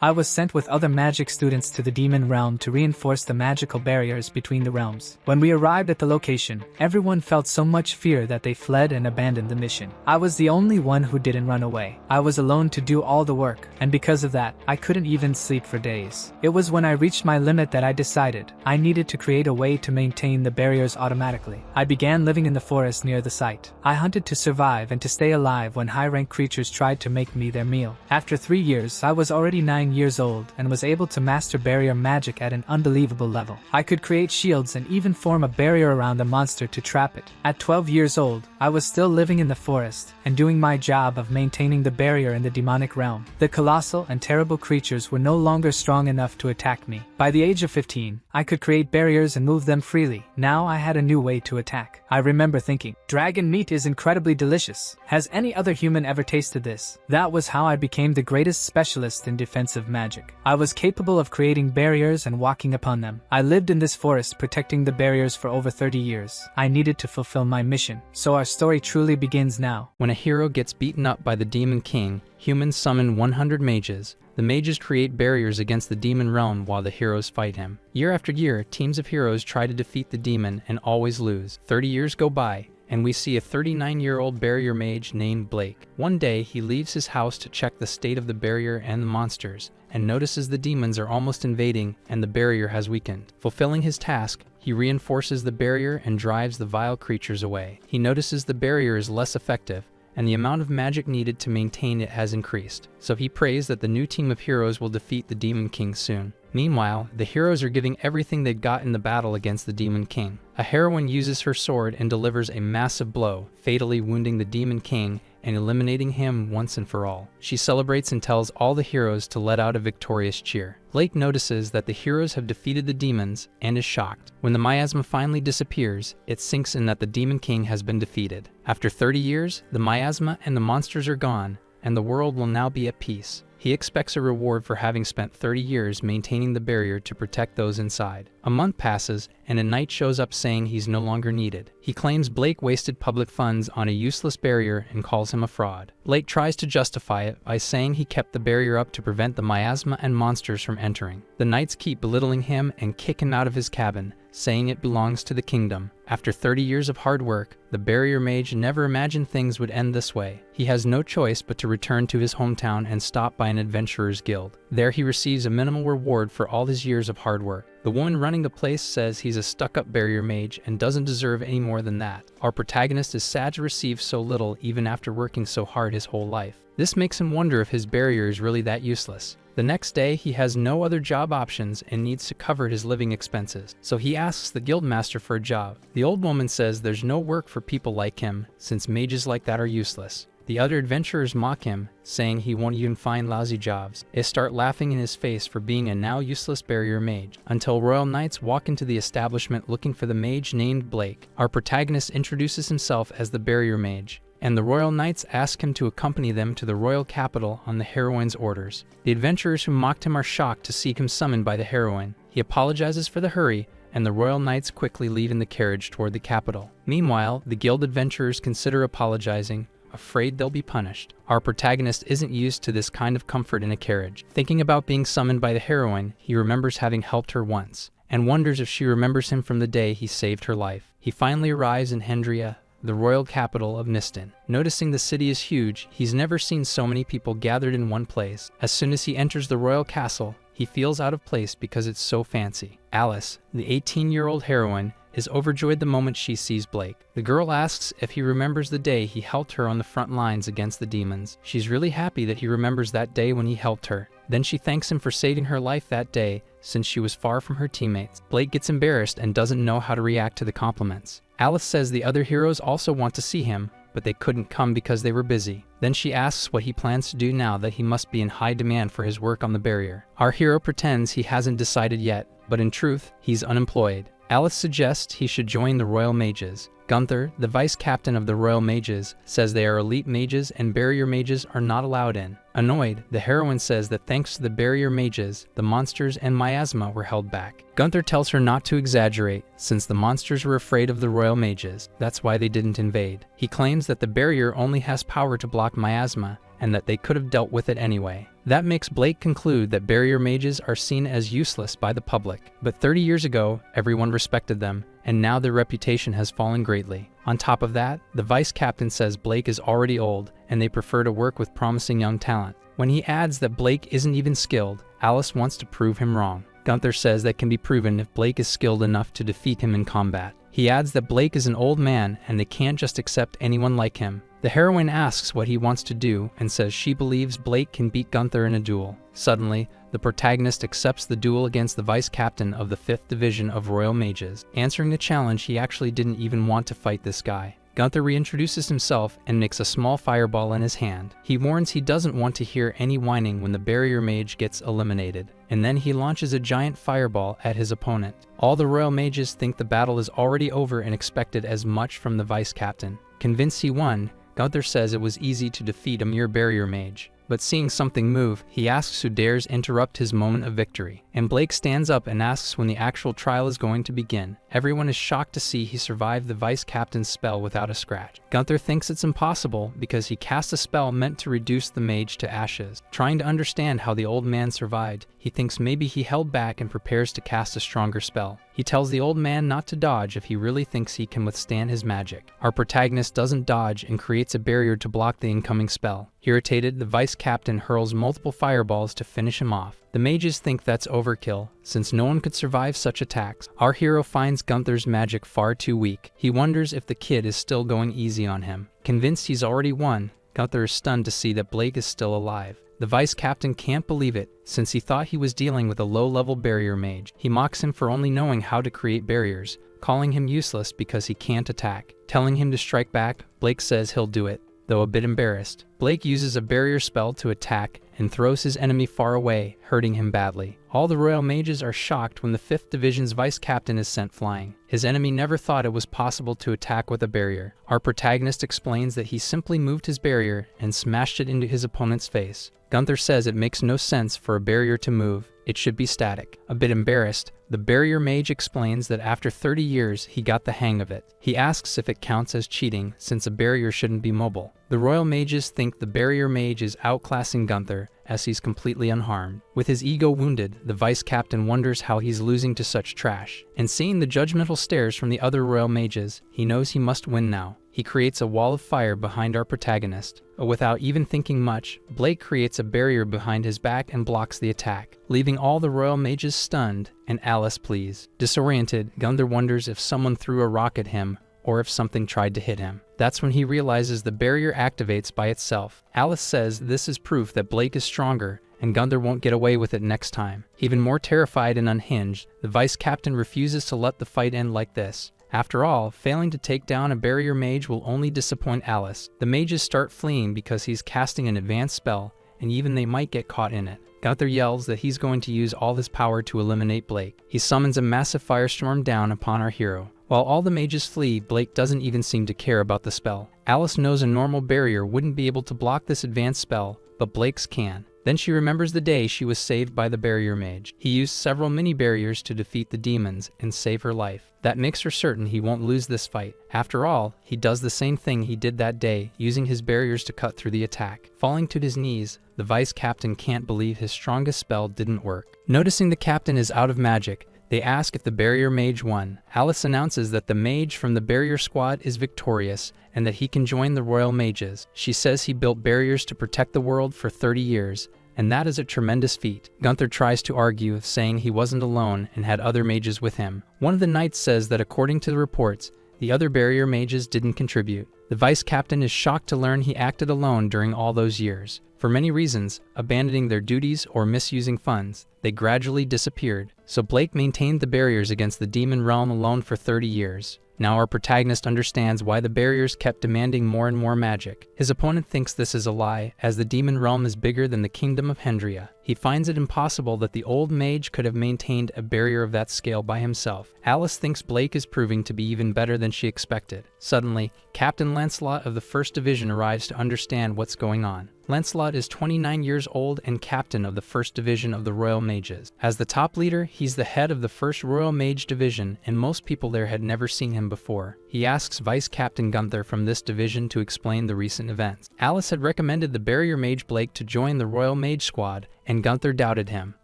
I was sent with other magic students to the demon realm to reinforce the magical barriers between the realms. When we arrived at the location, everyone felt so much fear that they fled and abandoned the mission. I was the only one who didn't run away. I was alone to do all the work, and because of that, I couldn't even sleep for days. It was when I reached my limit that I decided I needed to create a way to maintain the barriers automatically. I began living in the forest near the site. I hunted to survive and to stay alive when high-rank creatures tried to make me their meal. After 3 years, I was already 9 years old and was able to master barrier magic at an unbelievable level. I could create shields and even form a barrier around a monster to trap it. At 12 years old, I was still living in the forest and doing my job of maintaining the barrier in the demonic realm. The colossal and terrible creatures were no longer strong enough to attack me. By the age of 15, I could create barriers and move them freely. Now I had a new way to attack. I remember thinking, dragon meat is incredibly delicious. Has any other human ever tasted this? That was how I became the greatest specialist in defensive magic. I was capable of creating barriers and walking upon them. I lived in this forest protecting the barriers for over 30 years. I needed to fulfill my mission. So our story truly begins now. When a hero gets beaten up by the Demon King, humans summon 100 mages. The mages create barriers against the demon realm while the heroes fight him. Year after year, teams of heroes try to defeat the demon and always lose. 30 years go by, and we see a 39-year-old barrier mage named Blake. One day, he leaves his house to check the state of the barrier and the monsters, and notices the demons are almost invading and the barrier has weakened. Fulfilling his task, he reinforces the barrier and drives the vile creatures away. He notices the barrier is less effective, and the amount of magic needed to maintain it has increased. So he prays that the new team of heroes will defeat the Demon King soon. Meanwhile, the heroes are giving everything they got in the battle against the Demon King. A heroine uses her sword and delivers a massive blow, fatally wounding the Demon King and eliminating him once and for all. She celebrates and tells all the heroes to let out a victorious cheer. Blake notices that the heroes have defeated the demons and is shocked. When the miasma finally disappears, it sinks in that the Demon King has been defeated. After 30 years, the miasma and the monsters are gone, and the world will now be at peace. He expects a reward for having spent 30 years maintaining the barrier to protect those inside. A month passes, and a knight shows up saying he's no longer needed. He claims Blake wasted public funds on a useless barrier and calls him a fraud. Blake tries to justify it by saying he kept the barrier up to prevent the miasma and monsters from entering. The knights keep belittling him and kick him out of his cabin, saying it belongs to the kingdom. After 30 years of hard work, the barrier mage never imagined things would end this way. He has no choice but to return to his hometown and stop by an adventurer's guild. There he receives a minimal reward for all his years of hard work. The woman running the place says he's a stuck-up barrier mage and doesn't deserve any more than that. Our protagonist is sad to receive so little even after working so hard his whole life. This makes him wonder if his barrier is really that useless. The next day, he has no other job options and needs to cover his living expenses, so he asks the guildmaster for a job. The old woman says there's no work for people like him, since mages like that are useless. The other adventurers mock him, saying he won't even find lousy jobs. They start laughing in his face for being a now useless barrier mage, until royal knights walk into the establishment looking for the mage named Blake. Our protagonist introduces himself as the barrier mage, and the royal knights ask him to accompany them to the royal capital on the heroine's orders. The adventurers who mocked him are shocked to see him summoned by the heroine. He apologizes for the hurry, and the royal knights quickly leave in the carriage toward the capital. Meanwhile, the guild adventurers consider apologizing, afraid they'll be punished. Our protagonist isn't used to this kind of comfort in a carriage. Thinking about being summoned by the heroine, he remembers having helped her once, and wonders if she remembers him from the day he saved her life. He finally arrives in Hendria, the royal capital of Niston. Noticing the city is huge, he's never seen so many people gathered in one place. As soon as he enters the royal castle, he feels out of place because it's so fancy. Alice, the 18-year-old heroine, is overjoyed the moment she sees Blake. The girl asks if he remembers the day he helped her on the front lines against the demons. She's really happy that he remembers that day when he helped her. Then she thanks him for saving her life that day, since she was far from her teammates. Blake gets embarrassed and doesn't know how to react to the compliments. Alice says the other heroes also want to see him, but they couldn't come because they were busy. Then she asks what he plans to do now that he must be in high demand for his work on the barrier. Our hero pretends he hasn't decided yet, but in truth, he's unemployed. Alice suggests he should join the Royal Mages. Gunther, the vice captain of the Royal Mages, says they are elite mages and barrier mages are not allowed in. Annoyed, the heroine says that thanks to the barrier mages, the monsters and miasma were held back. Gunther tells her not to exaggerate, since the monsters were afraid of the Royal Mages. That's why they didn't invade. He claims that the barrier only has power to block miasma, and that they could have dealt with it anyway. That makes Blake conclude that barrier mages are seen as useless by the public. But 30 years ago, everyone respected them, and now their reputation has fallen greatly. On top of that, the vice captain says Blake is already old, and they prefer to work with promising young talent. When he adds that Blake isn't even skilled, Alice wants to prove him wrong. Gunther says that can be proven if Blake is skilled enough to defeat him in combat. He adds that Blake is an old man and they can't just accept anyone like him. The heroine asks what he wants to do and says she believes Blake can beat Gunther in a duel. Suddenly, the protagonist accepts the duel against the vice captain of the 5th Division of Royal Mages. Answering the challenge, he actually didn't even want to fight this guy. Gunther reintroduces himself and makes a small fireball in his hand. He warns he doesn't want to hear any whining when the barrier mage gets eliminated, and then he launches a giant fireball at his opponent. All the royal mages think the battle is already over and expected as much from the vice captain. Convinced he won, Gunther says it was easy to defeat a mere barrier mage. But seeing something move, he asks who dares interrupt his moment of victory. And Blake stands up and asks when the actual trial is going to begin. Everyone is shocked to see he survived the vice captain's spell without a scratch. Gunther thinks it's impossible because he cast a spell meant to reduce the mage to ashes. Trying to understand how the old man survived, he thinks maybe he held back and prepares to cast a stronger spell. He tells the old man not to dodge if he really thinks he can withstand his magic. Our protagonist doesn't dodge and creates a barrier to block the incoming spell. Irritated, the vice captain hurls multiple fireballs to finish him off. The mages think that's overkill, since no one could survive such attacks. Our hero finds Gunther's magic far too weak. He wonders if the kid is still going easy on him. Convinced he's already won, Gunther is stunned to see that Blake is still alive. The vice captain can't believe it, since he thought he was dealing with a low-level barrier mage. He mocks him for only knowing how to create barriers, calling him useless because he can't attack. Telling him to strike back, Blake says he'll do it, though a bit embarrassed. Blake uses a barrier spell to attack and throws his enemy far away, hurting him badly. All the royal mages are shocked when the 5th Division's vice captain is sent flying. His enemy never thought it was possible to attack with a barrier. Our protagonist explains that he simply moved his barrier and smashed it into his opponent's face. Gunther says it makes no sense for a barrier to move, it should be static. A bit embarrassed, the barrier mage explains that after 30 years he got the hang of it. He asks if it counts as cheating since a barrier shouldn't be mobile. The royal mages think the barrier mage is outclassing Gunther as he's completely unharmed. With his ego wounded, the vice captain wonders how he's losing to such trash. And seeing the judgmental stares from the other royal mages, he knows he must win now. He creates a wall of fire behind our protagonist. Without even thinking much, Blake creates a barrier behind his back and blocks the attack, leaving all the royal mages stunned and Alice pleased. Disoriented, Gunther wonders if someone threw a rock at him or if something tried to hit him. That's when he realizes the barrier activates by itself. Alice says this is proof that Blake is stronger and Gunther won't get away with it next time. Even more terrified and unhinged, the vice captain refuses to let the fight end like this. After all, failing to take down a barrier mage will only disappoint Alice. The mages start fleeing because he's casting an advanced spell, and even they might get caught in it. Gunther yells that he's going to use all his power to eliminate Blake. He summons a massive firestorm down upon our hero. While all the mages flee, Blake doesn't even seem to care about the spell. Alice knows a normal barrier wouldn't be able to block this advanced spell, but Blake's can. Then she remembers the day she was saved by the barrier mage. He used several mini barriers to defeat the demons and save her life. That makes her certain he won't lose this fight. After all, he does the same thing he did that day, using his barriers to cut through the attack. Falling to his knees, the vice captain can't believe his strongest spell didn't work. Noticing the captain is out of magic, they ask if the barrier mage won. Alice announces that the mage from the barrier squad is victorious and that he can join the royal mages. She says he built barriers to protect the world for 30 years, and that is a tremendous feat. Gunther tries to argue, saying he wasn't alone and had other mages with him. One of the knights says that according to the reports, the other barrier mages didn't contribute. The vice captain is shocked to learn he acted alone during all those years. For many reasons, abandoning their duties or misusing funds, they gradually disappeared. So Blake maintained the barriers against the demon realm alone for 30 years. Now our protagonist understands why the barriers kept demanding more and more magic. His opponent thinks this is a lie, as the demon realm is bigger than the kingdom of Hendria. He finds it impossible that the old mage could have maintained a barrier of that scale by himself. Alice thinks Blake is proving to be even better than she expected. Suddenly, Captain Lancelot of the 1st Division arrives to understand what's going on. Lancelot is 29 years old and captain of the 1st Division of the Royal Mages. As the top leader, he's the head of the 1st Royal Mage Division, and most people there had never seen him before. He asks Vice Captain Gunther from this division to explain the recent events. Alice had recommended the barrier mage Blake to join the Royal Mage Squad, and Gunther doubted him.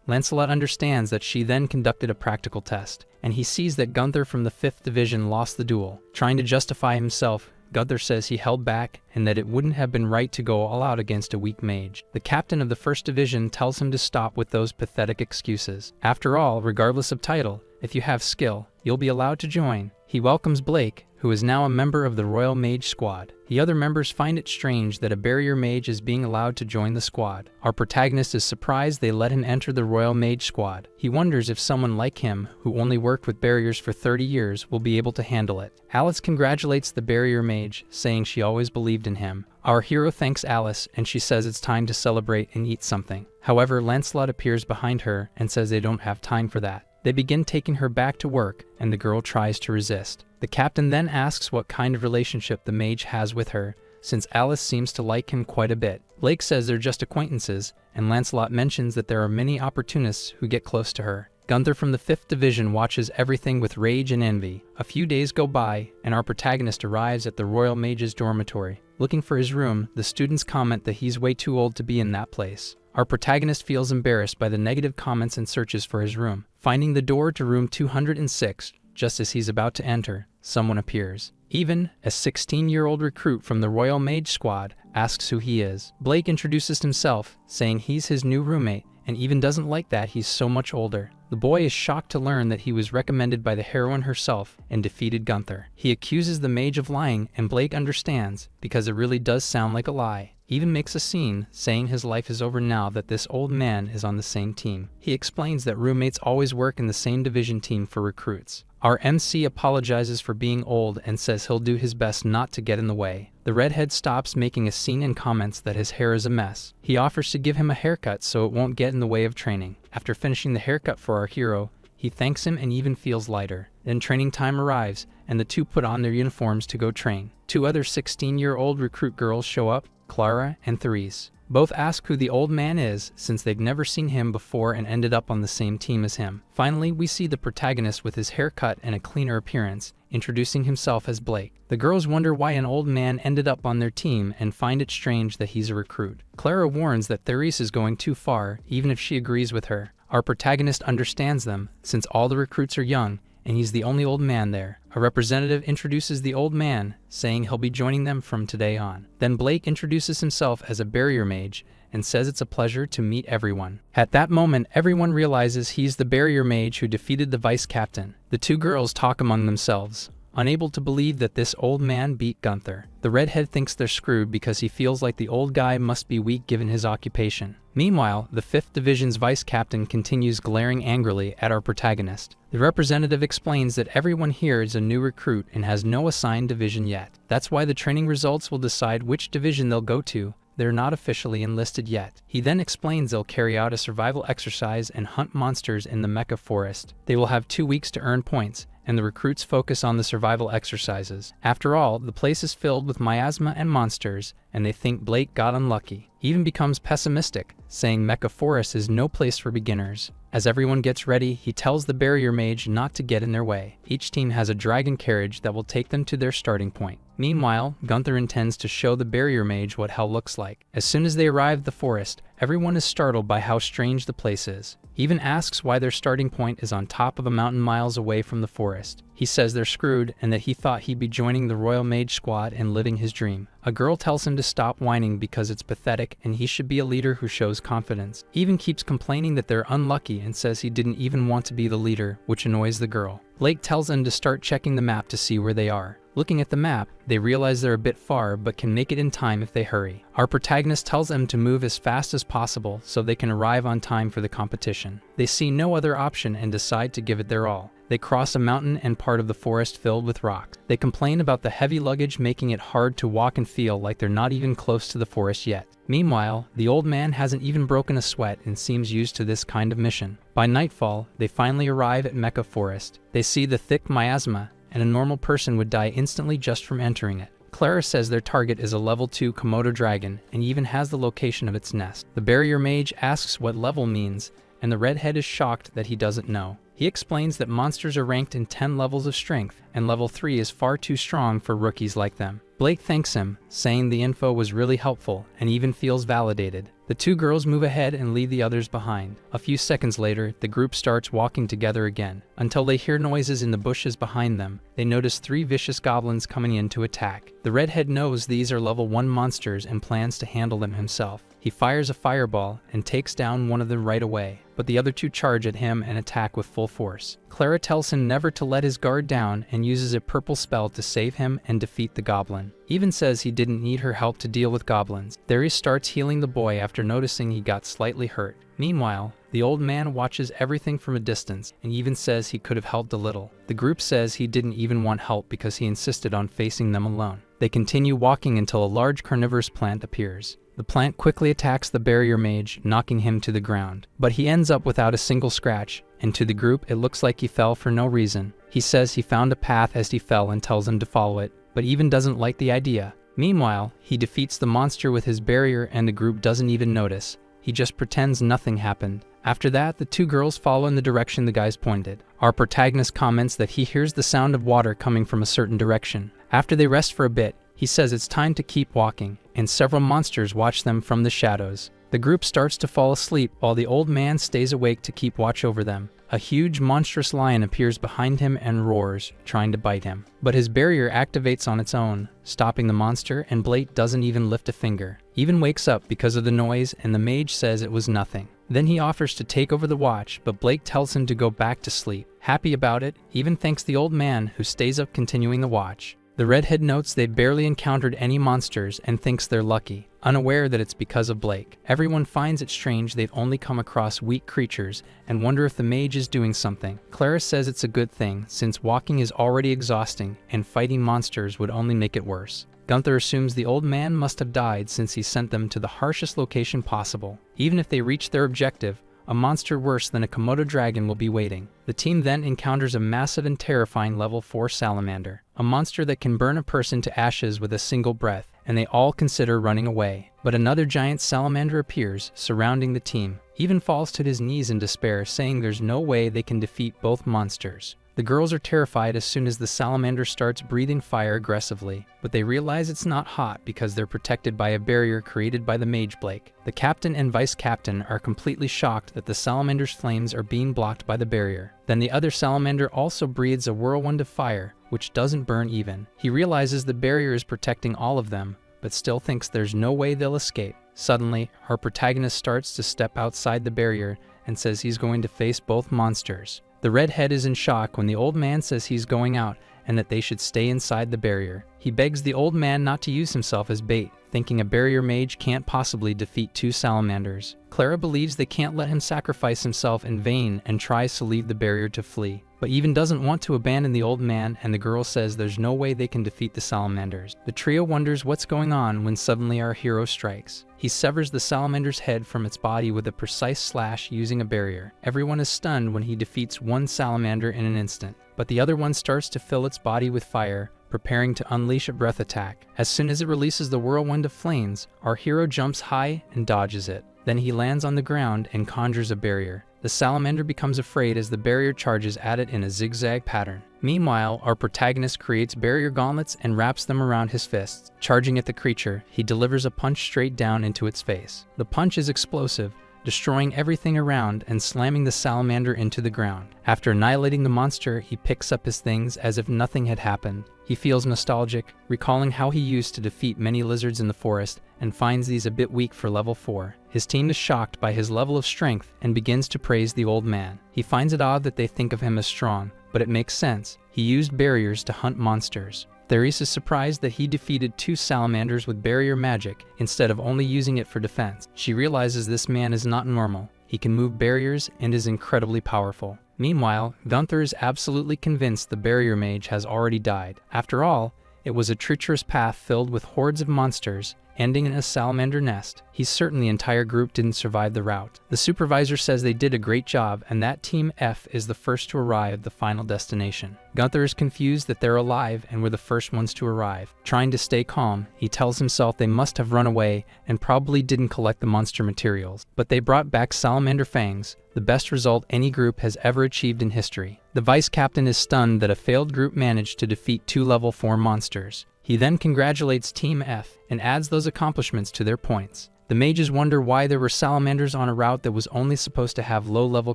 Lancelot understands that she then conducted a practical test, and he sees that Gunther from the 5th Division lost the duel. Trying to justify himself, Gunther says he held back and that it wouldn't have been right to go all out against a weak mage. The captain of the 1st Division tells him to stop with those pathetic excuses. After all, regardless of title, if you have skill, you'll be allowed to join. He welcomes Blake, who is now a member of the Royal Mage Squad. The other members find it strange that a barrier mage is being allowed to join the squad. Our protagonist is surprised they let him enter the Royal Mage Squad. He wonders if someone like him, who only worked with barriers for 30 years, will be able to handle it. Alice congratulates the barrier mage, saying she always believed in him. Our hero thanks Alice, and she says it's time to celebrate and eat something. However, Lancelot appears behind her and says they don't have time for that. They begin taking her back to work, and the girl tries to resist. The captain then asks what kind of relationship the mage has with her, since Alice seems to like him quite a bit. Blake says they're just acquaintances, and Lancelot mentions that there are many opportunists who get close to her. Gunther from the 5th Division watches everything with rage and envy. A few days go by, and our protagonist arrives at the Royal Mage's dormitory. Looking for his room, the students comment that he's way too old to be in that place. Our protagonist feels embarrassed by the negative comments and searches for his room. Finding the door to room 206, just as he's about to enter, someone appears. Even a 16-year-old recruit from the Royal Mage Squad asks who he is. Blake introduces himself, saying he's his new roommate, and even doesn't like that he's so much older. The boy is shocked to learn that he was recommended by the heroine herself and defeated Gunther. He accuses the mage of lying, and Blake understands, because it really does sound like a lie. Even makes a scene, saying his life is over now that this old man is on the same team. He explains that roommates always work in the same division team for recruits. Our MC apologizes for being old and says he'll do his best not to get in the way. The redhead stops making a scene and comments that his hair is a mess. He offers to give him a haircut so it won't get in the way of training. After finishing the haircut for our hero, he thanks him and even feels lighter. Then training time arrives, and the two put on their uniforms to go train. Two other 16-year-old recruit girls show up, Clara and Therese. Both ask who the old man is, since they've never seen him before and ended up on the same team as him. Finally, we see the protagonist with his haircut and a cleaner appearance, introducing himself as Blake. The girls wonder why an old man ended up on their team and find it strange that he's a recruit. Clara warns that Therese is going too far, even if she agrees with her. Our protagonist understands them, since all the recruits are young, and he's the only old man there. A representative introduces the old man, saying he'll be joining them from today on. Then Blake introduces himself as a barrier mage and says it's a pleasure to meet everyone. At that moment, everyone realizes he's the barrier mage who defeated the vice captain. The two girls talk among themselves, unable to believe that this old man beat Gunther. The redhead thinks they're screwed because he feels like the old guy must be weak given his occupation. Meanwhile, the 5th Division's vice captain continues glaring angrily at our protagonist. The representative explains that everyone here is a new recruit and has no assigned division yet. That's why the training results will decide which division they'll go to. They're not officially enlisted yet. He then explains they'll carry out a survival exercise and hunt monsters in the Mecha Forest. They will have 2 weeks to earn points, and the recruits focus on the survival exercises. After all, the place is filled with miasma and monsters, and they think Blake got unlucky. He even becomes pessimistic, saying Mecha Forest is no place for beginners. As everyone gets ready, he tells the barrier mage not to get in their way. Each team has a dragon carriage that will take them to their starting point. Meanwhile, Gunther intends to show the barrier mage what hell looks like. As soon as they arrive at the forest, everyone is startled by how strange the place is. He even asks why their starting point is on top of a mountain miles away from the forest. He says they're screwed and that he thought he'd be joining the Royal Mage Squad and living his dream. A girl tells him to stop whining because it's pathetic and he should be a leader who shows confidence. He even keeps complaining that they're unlucky and says he didn't even want to be the leader, which annoys the girl. Blake tells them to start checking the map to see where they are. Looking at the map, they realize they're a bit far but can make it in time if they hurry. Our protagonist tells them to move as fast as possible so they can arrive on time for the competition. They see no other option and decide to give it their all. They cross a mountain and part of the forest filled with rocks. They complain about the heavy luggage making it hard to walk and feel like they're not even close to the forest yet. Meanwhile, the old man hasn't even broken a sweat and seems used to this kind of mission. By nightfall, they finally arrive at Mecha Forest. They see the thick miasma, and a normal person would die instantly just from entering it. Clara says their target is a level 2 Komodo dragon and even has the location of its nest. The barrier mage asks what level means, and the redhead is shocked that he doesn't know. He explains that monsters are ranked in 10 levels of strength, and level 3 is far too strong for rookies like them. Blake thanks him, saying the info was really helpful and even feels validated. The two girls move ahead and leave the others behind. A few seconds later, the group starts walking together again, until they hear noises in the bushes behind them. They notice 3 vicious goblins coming in to attack. The redhead knows these are level 1 monsters and plans to handle them himself. He fires a fireball and takes down one of them right away, but the other 2 charge at him and attack with full force. Clara tells him never to let his guard down and uses a purple spell to save him and defeat the goblin. Even says he didn't need her help to deal with goblins. There he starts healing the boy after noticing he got slightly hurt. Meanwhile, the old man watches everything from a distance and even says he could have helped a little. The group says he didn't even want help because he insisted on facing them alone. They continue walking until a large carnivorous plant appears. The plant quickly attacks the barrier mage, knocking him to the ground. But he ends up without a single scratch, and to the group it looks like he fell for no reason. He says he found a path as he fell and tells them to follow it, but even doesn't like the idea. Meanwhile, he defeats the monster with his barrier and the group doesn't even notice. He just pretends nothing happened. After that, the 2 girls follow in the direction the guys pointed. Our protagonist comments that he hears the sound of water coming from a certain direction. After they rest for a bit, he says it's time to keep walking, and several monsters watch them from the shadows. The group starts to fall asleep while the old man stays awake to keep watch over them. A huge monstrous lion appears behind him and roars, trying to bite him. But his barrier activates on its own, stopping the monster, and Blake doesn't even lift a finger. Even wakes up because of the noise, and the mage says it was nothing. Then he offers to take over the watch, but Blake tells him to go back to sleep. Happy about it, even thanks the old man, who stays up continuing the watch. The redhead notes they barely encountered any monsters and thinks they're lucky, unaware that it's because of Blake. Everyone finds it strange they've only come across weak creatures and wonder if the mage is doing something. Clara says it's a good thing since walking is already exhausting and fighting monsters would only make it worse. Gunther assumes the old man must have died since he sent them to the harshest location possible. Even if they reach their objective, a monster worse than a Komodo dragon will be waiting. The team then encounters a massive and terrifying level 4 salamander, a monster that can burn a person to ashes with a single breath, and they all consider running away. But another giant salamander appears, surrounding the team. Even falls to his knees in despair, saying there's no way they can defeat both monsters. The girls are terrified as soon as the salamander starts breathing fire aggressively, but they realize it's not hot because they're protected by a barrier created by the mage Blake. The captain and vice captain are completely shocked that the salamander's flames are being blocked by the barrier. Then the other salamander also breathes a whirlwind of fire, which doesn't burn even. He realizes the barrier is protecting all of them, but still thinks there's no way they'll escape. Suddenly, our protagonist starts to step outside the barrier and says he's going to face both monsters. The redhead is in shock when the old man says he's going out and that they should stay inside the barrier. He begs the old man not to use himself as bait, thinking a barrier mage can't possibly defeat 2 salamanders. Clara believes they can't let him sacrifice himself in vain and tries to leave the barrier to flee, but even doesn't want to abandon the old man, and the girl says there's no way they can defeat the salamanders. The trio wonders what's going on when suddenly our hero strikes. He severs the salamander's head from its body with a precise slash using a barrier. Everyone is stunned when he defeats one salamander in an instant, but the other one starts to fill its body with fire, preparing to unleash a breath attack. As soon as it releases the whirlwind of flames, our hero jumps high and dodges it. Then he lands on the ground and conjures a barrier. The salamander becomes afraid as the barrier charges at it in a zigzag pattern. Meanwhile, our protagonist creates barrier gauntlets and wraps them around his fists. Charging at the creature, he delivers a punch straight down into its face. The punch is explosive, destroying everything around and slamming the salamander into the ground. After annihilating the monster, he picks up his things as if nothing had happened. He feels nostalgic, recalling how he used to defeat many lizards in the forest, and finds these a bit weak for level 4. His team is shocked by his level of strength and begins to praise the old man. He finds it odd that they think of him as strong, but it makes sense. He used barriers to hunt monsters. Fr0m is surprised that he defeated 2 salamanders with barrier magic instead of only using it for defense. She realizes this man is not normal. He can move barriers and is incredibly powerful. Meanwhile, Gunther is absolutely convinced the barrier mage has already died. After all, it was a treacherous path filled with hordes of monsters, ending in a salamander nest. He's certain the entire group didn't survive the route. The supervisor says they did a great job and that Team F is the first to arrive at the final destination. Gunther is confused that they're alive and were the first ones to arrive. Trying to stay calm, he tells himself they must have run away and probably didn't collect the monster materials. But they brought back salamander fangs, the best result any group has ever achieved in history. The vice captain is stunned that a failed group managed to defeat 2 level 4 monsters. He then congratulates Team F and adds those accomplishments to their points. The mages wonder why there were salamanders on a route that was only supposed to have low-level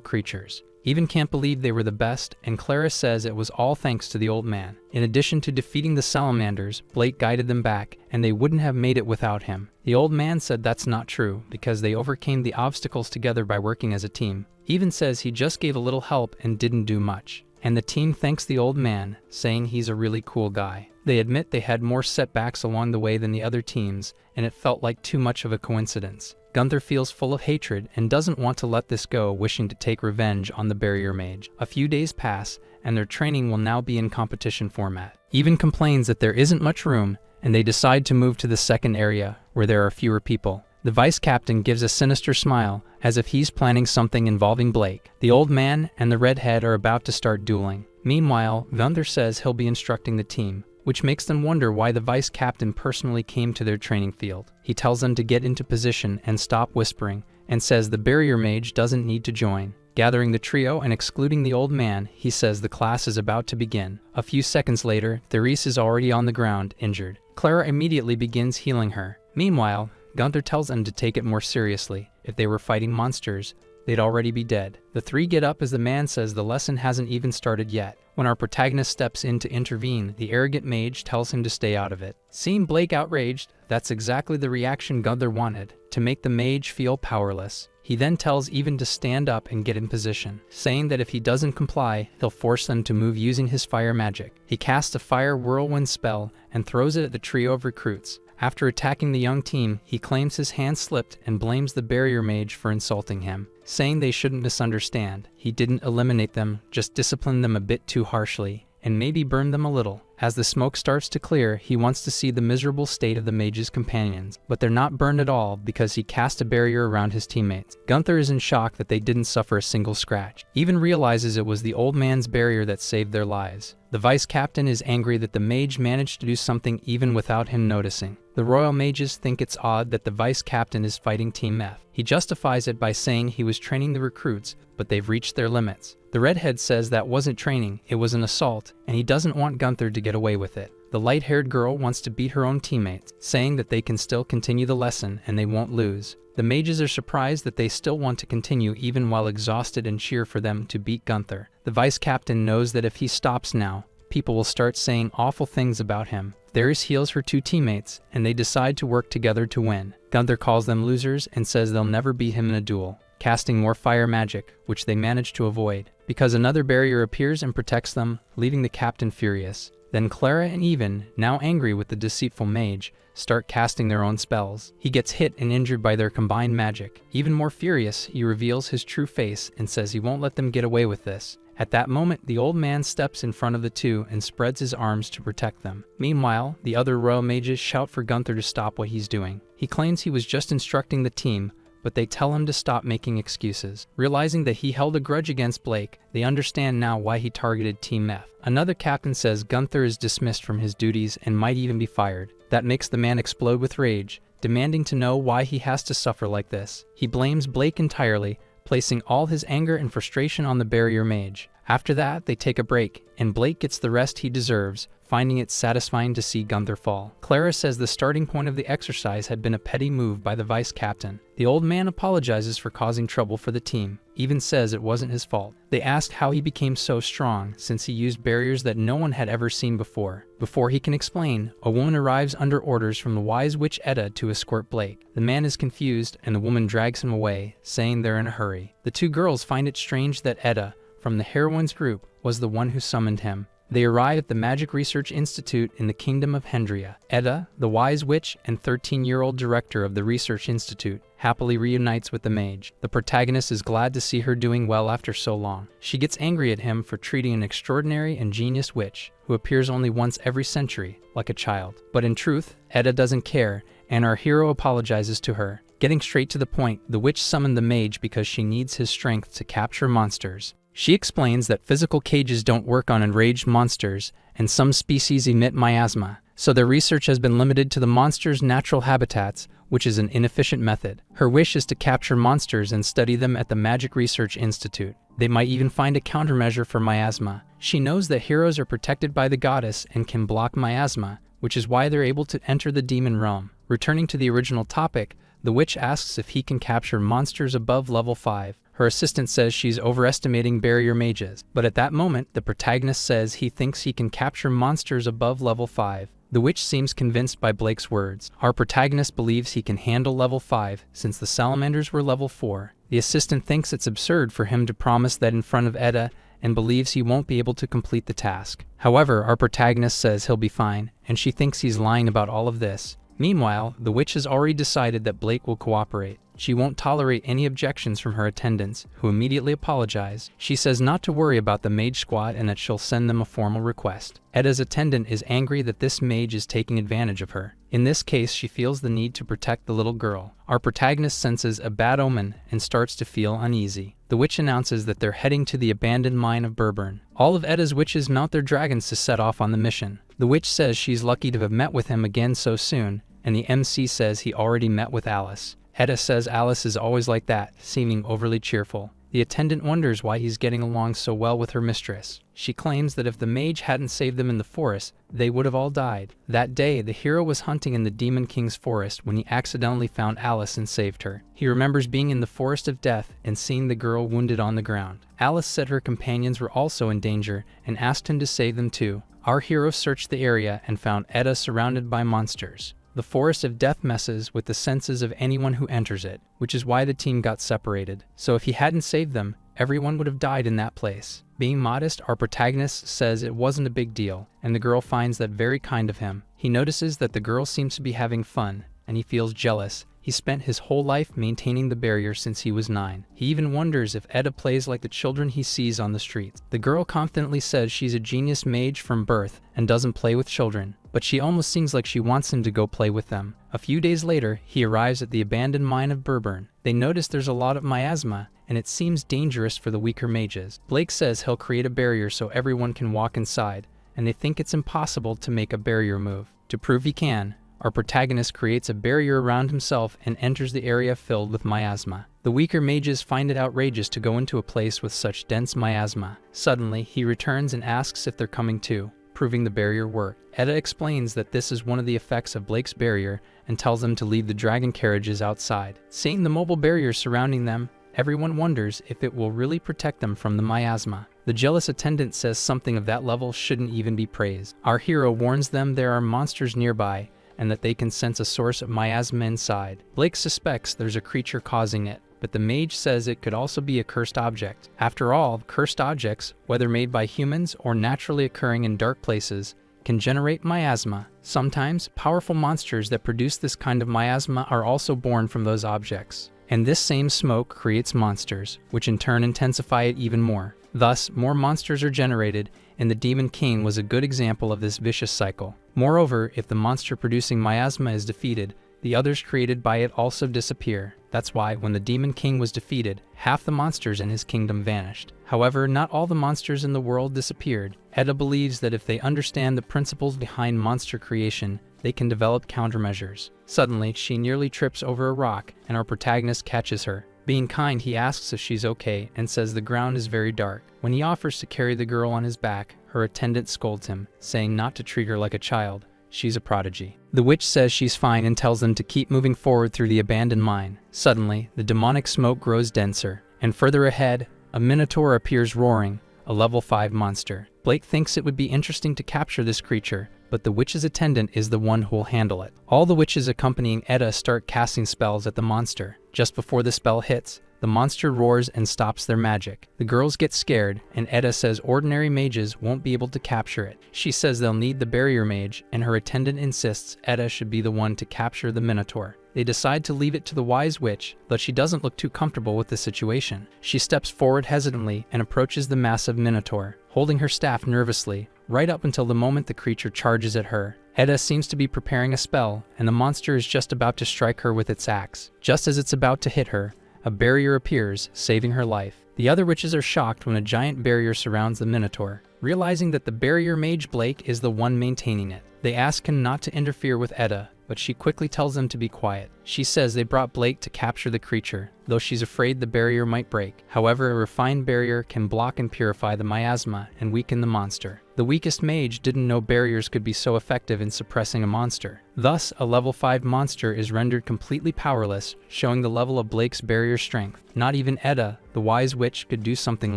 creatures. Even can't believe they were the best, and Clara says it was all thanks to the old man. In addition to defeating the salamanders, Blake guided them back, and they wouldn't have made it without him. The old man said that's not true, because they overcame the obstacles together by working as a team. Even says he just gave a little help and didn't do much. And the team thanks the old man, saying he's a really cool guy. They admit they had more setbacks along the way than the other teams, and it felt like too much of a coincidence. Gunther feels full of hatred and doesn't want to let this go, wishing to take revenge on the barrier mage. A few days pass, and their training will now be in competition format. Even complains that there isn't much room, and they decide to move to the second area, where there are fewer people. The vice captain gives a sinister smile, as if he's planning something involving Blake. The old man and the redhead are about to start dueling. Meanwhile, Gunther says he'll be instructing the team, which makes them wonder why the vice captain personally came to their training field. He tells them to get into position and stop whispering, and says the barrier mage doesn't need to join. Gathering the trio and excluding the old man, he says the class is about to begin. A few seconds later, Fr0m is already on the ground, injured. Clara immediately begins healing her. Meanwhile, Gunther tells them to take it more seriously. If they were fighting monsters, they'd already be dead. The three get up as the man says the lesson hasn't even started yet. When our protagonist steps in to intervene, the arrogant mage tells him to stay out of it. Seeing Blake outraged, that's exactly the reaction Gunther wanted, to make the mage feel powerless. He then tells Even to stand up and get in position, saying that if he doesn't comply, he'll force them to move using his fire magic. He casts a fire whirlwind spell and throws it at the trio of recruits. After attacking the young team, he claims his hand slipped and blames the barrier mage for insulting him, saying they shouldn't misunderstand. He didn't eliminate them, just disciplined them a bit too harshly, and maybe burned them a little. As the smoke starts to clear, he wants to see the miserable state of the mage's companions, but they're not burned at all because he cast a barrier around his teammates. Gunther is in shock that they didn't suffer a single scratch. Even realizes it was the old man's barrier that saved their lives. The vice captain is angry that the mage managed to do something even without him noticing. The royal mages think it's odd that the vice captain is fighting Team F. He justifies it by saying he was training the recruits, but they've reached their limits. The redhead says that wasn't training, it was an assault, and he doesn't want Gunther to get away with it. The light-haired girl wants to beat her own teammates, saying that they can still continue the lesson and they won't lose. The mages are surprised that they still want to continue even while exhausted and cheer for them to beat Gunther. The vice captain knows that if he stops now, people will start saying awful things about him. Fr0m heals her two teammates, and they decide to work together to win. Gunther calls them losers and says they'll never beat him in a duel, casting more fire magic, which they manage to avoid, because another barrier appears and protects them, leaving the captain furious. Then Clara and Even, now angry with the deceitful mage, start casting their own spells. He gets hit and injured by their combined magic. Even more furious, he reveals his true face and says he won't let them get away with this. At that moment, the old man steps in front of the two and spreads his arms to protect them. Meanwhile, the other royal mages shout for Gunther to stop what he's doing. He claims he was just instructing the team, but they tell him to stop making excuses. Realizing that he held a grudge against Blake, they understand now why he targeted Team F. Another captain says Gunther is dismissed from his duties and might even be fired. That makes the man explode with rage, demanding to know why he has to suffer like this. He blames Blake entirely, placing all his anger and frustration on the barrier mage. After that, they take a break, and Blake gets the rest he deserves, finding it satisfying to see Gunther fall. Clara says the starting point of the exercise had been a petty move by the vice captain. The old man apologizes for causing trouble for the team, even says it wasn't his fault. They ask how he became so strong, since he used barriers that no one had ever seen before. Before he can explain, a woman arrives under orders from the wise witch Edda to escort Blake. The man is confused, and the woman drags him away, saying they're in a hurry. The two girls find it strange that Edda, from the heroines group, was the one who summoned him. They arrive at the Magic Research Institute in the Kingdom of Hendria. Edda, the wise witch and 13-year-old director of the Research Institute, happily reunites with the mage. The protagonist is glad to see her doing well after so long. She gets angry at him for treating an extraordinary and genius witch, who appears only once every century, like a child. But in truth, Edda doesn't care, and our hero apologizes to her. Getting straight to the point, the witch summoned the mage because she needs his strength to capture monsters. She explains that physical cages don't work on enraged monsters, and some species emit miasma, so their research has been limited to the monster's natural habitats, which is an inefficient method. Her wish is to capture monsters and study them at the Magic Research Institute. They might even find a countermeasure for miasma. She knows that heroes are protected by the goddess and can block miasma, which is why they're able to enter the demon realm. Returning to the original topic, the witch asks if he can capture monsters above level 5. Her assistant says she's overestimating barrier mages, but at that moment, the protagonist says he thinks he can capture monsters above level 5. The witch seems convinced by Blake's words. Our protagonist believes he can handle level 5 since the salamanders were level 4. The assistant thinks it's absurd for him to promise that in front of Edda and believes he won't be able to complete the task. However, our protagonist says he'll be fine, and she thinks he's lying about all of this. Meanwhile, the witch has already decided that Blake will cooperate. She won't tolerate any objections from her attendants, who immediately apologize. She says not to worry about the mage squad and that she'll send them a formal request. Edda's attendant is angry that this mage is taking advantage of her. In this case, she feels the need to protect the little girl. Our protagonist senses a bad omen and starts to feel uneasy. The witch announces that they're heading to the abandoned mine of B4rrier. All of Edda's witches mount their dragons to set off on the mission. The witch says she's lucky to have met with him again so soon, and the MC says he already met with Alice. Edda says Alice is always like that, seeming overly cheerful. The attendant wonders why he's getting along so well with her mistress. She claims that if the mage hadn't saved them in the forest, they would have all died. That day, the hero was hunting in the Demon King's forest when he accidentally found Alice and saved her. He remembers being in the forest of death and seeing the girl wounded on the ground. Alice said her companions were also in danger and asked him to save them too. Our hero searched the area and found Edda surrounded by monsters. The forest of death messes with the senses of anyone who enters it, which is why the team got separated. So if he hadn't saved them, everyone would have died in that place. Being modest, our protagonist says it wasn't a big deal, and the girl finds that very kind of him. He notices that the girl seems to be having fun, and he feels jealous. He spent his whole life maintaining the barrier since he was 9. He even wonders if Edda plays like the children he sees on the streets. The girl confidently says she's a genius mage from birth and doesn't play with children, but she almost seems like she wants him to go play with them. A few days later, he arrives at the abandoned mine of B4rrier. They notice there's a lot of miasma, and it seems dangerous for the weaker mages. Blake says he'll create a barrier so everyone can walk inside, and they think it's impossible to make a barrier move. To prove he can, our protagonist creates a barrier around himself and enters the area filled with miasma. The weaker mages find it outrageous to go into a place with such dense miasma. Suddenly, he returns and asks if they're coming too, proving the barrier worked. Edda explains that this is one of the effects of Blake's barrier and tells them to leave the dragon carriages outside. Seeing the mobile barriers surrounding them, everyone wonders if it will really protect them from the miasma. The jealous attendant says something of that level shouldn't even be praised. Our hero warns them there are monsters nearby and that they can sense a source of miasma inside. Blake suspects there's a creature causing it, but the mage says it could also be a cursed object. After all, cursed objects, whether made by humans or naturally occurring in dark places, can generate miasma. Sometimes, powerful monsters that produce this kind of miasma are also born from those objects. And this same smoke creates monsters, which in turn intensify it even more. Thus, more monsters are generated, and the Demon King was a good example of this vicious cycle. Moreover, if the monster producing miasma is defeated, the others created by it also disappear. That's why, when the Demon King was defeated, half the monsters in his kingdom vanished. However, not all the monsters in the world disappeared. Edda believes that if they understand the principles behind monster creation, they can develop countermeasures. Suddenly, she nearly trips over a rock, and our protagonist catches her. Being kind, he asks if she's okay and says the ground is very dark. When he offers to carry the girl on his back, her attendant scolds him, saying not to treat her like a child. She's a prodigy. The witch says she's fine and tells them to keep moving forward through the abandoned mine. Suddenly, the demonic smoke grows denser, and further ahead, a minotaur appears roaring, a level 5 monster. Blake thinks it would be interesting to capture this creature, but the witch's attendant is the one who will handle it. All the witches accompanying Edda start casting spells at the monster. Just before the spell hits, the monster roars and stops their magic. The girls get scared, and Edda says ordinary mages won't be able to capture it. She says they'll need the barrier mage, and her attendant insists Edda should be the one to capture the minotaur. They decide to leave it to the wise witch, but she doesn't look too comfortable with the situation. She steps forward hesitantly and approaches the massive minotaur, holding her staff nervously, right up until the moment the creature charges at her. Eda seems to be preparing a spell, and the monster is just about to strike her with its axe. Just as it's about to hit her, a barrier appears, saving her life. The other witches are shocked when a giant barrier surrounds the Minotaur. Realizing that the barrier mage Blake is the one maintaining it, they ask him not to interfere with Eda, but she quickly tells them to be quiet. She says they brought Blake to capture the creature, though she's afraid the barrier might break. However, a refined barrier can block and purify the miasma and weaken the monster. The weakest mage didn't know barriers could be so effective in suppressing a monster. Thus, a level 5 monster is rendered completely powerless, showing the level of Blake's barrier strength. Not even Eda, the wise witch, could do something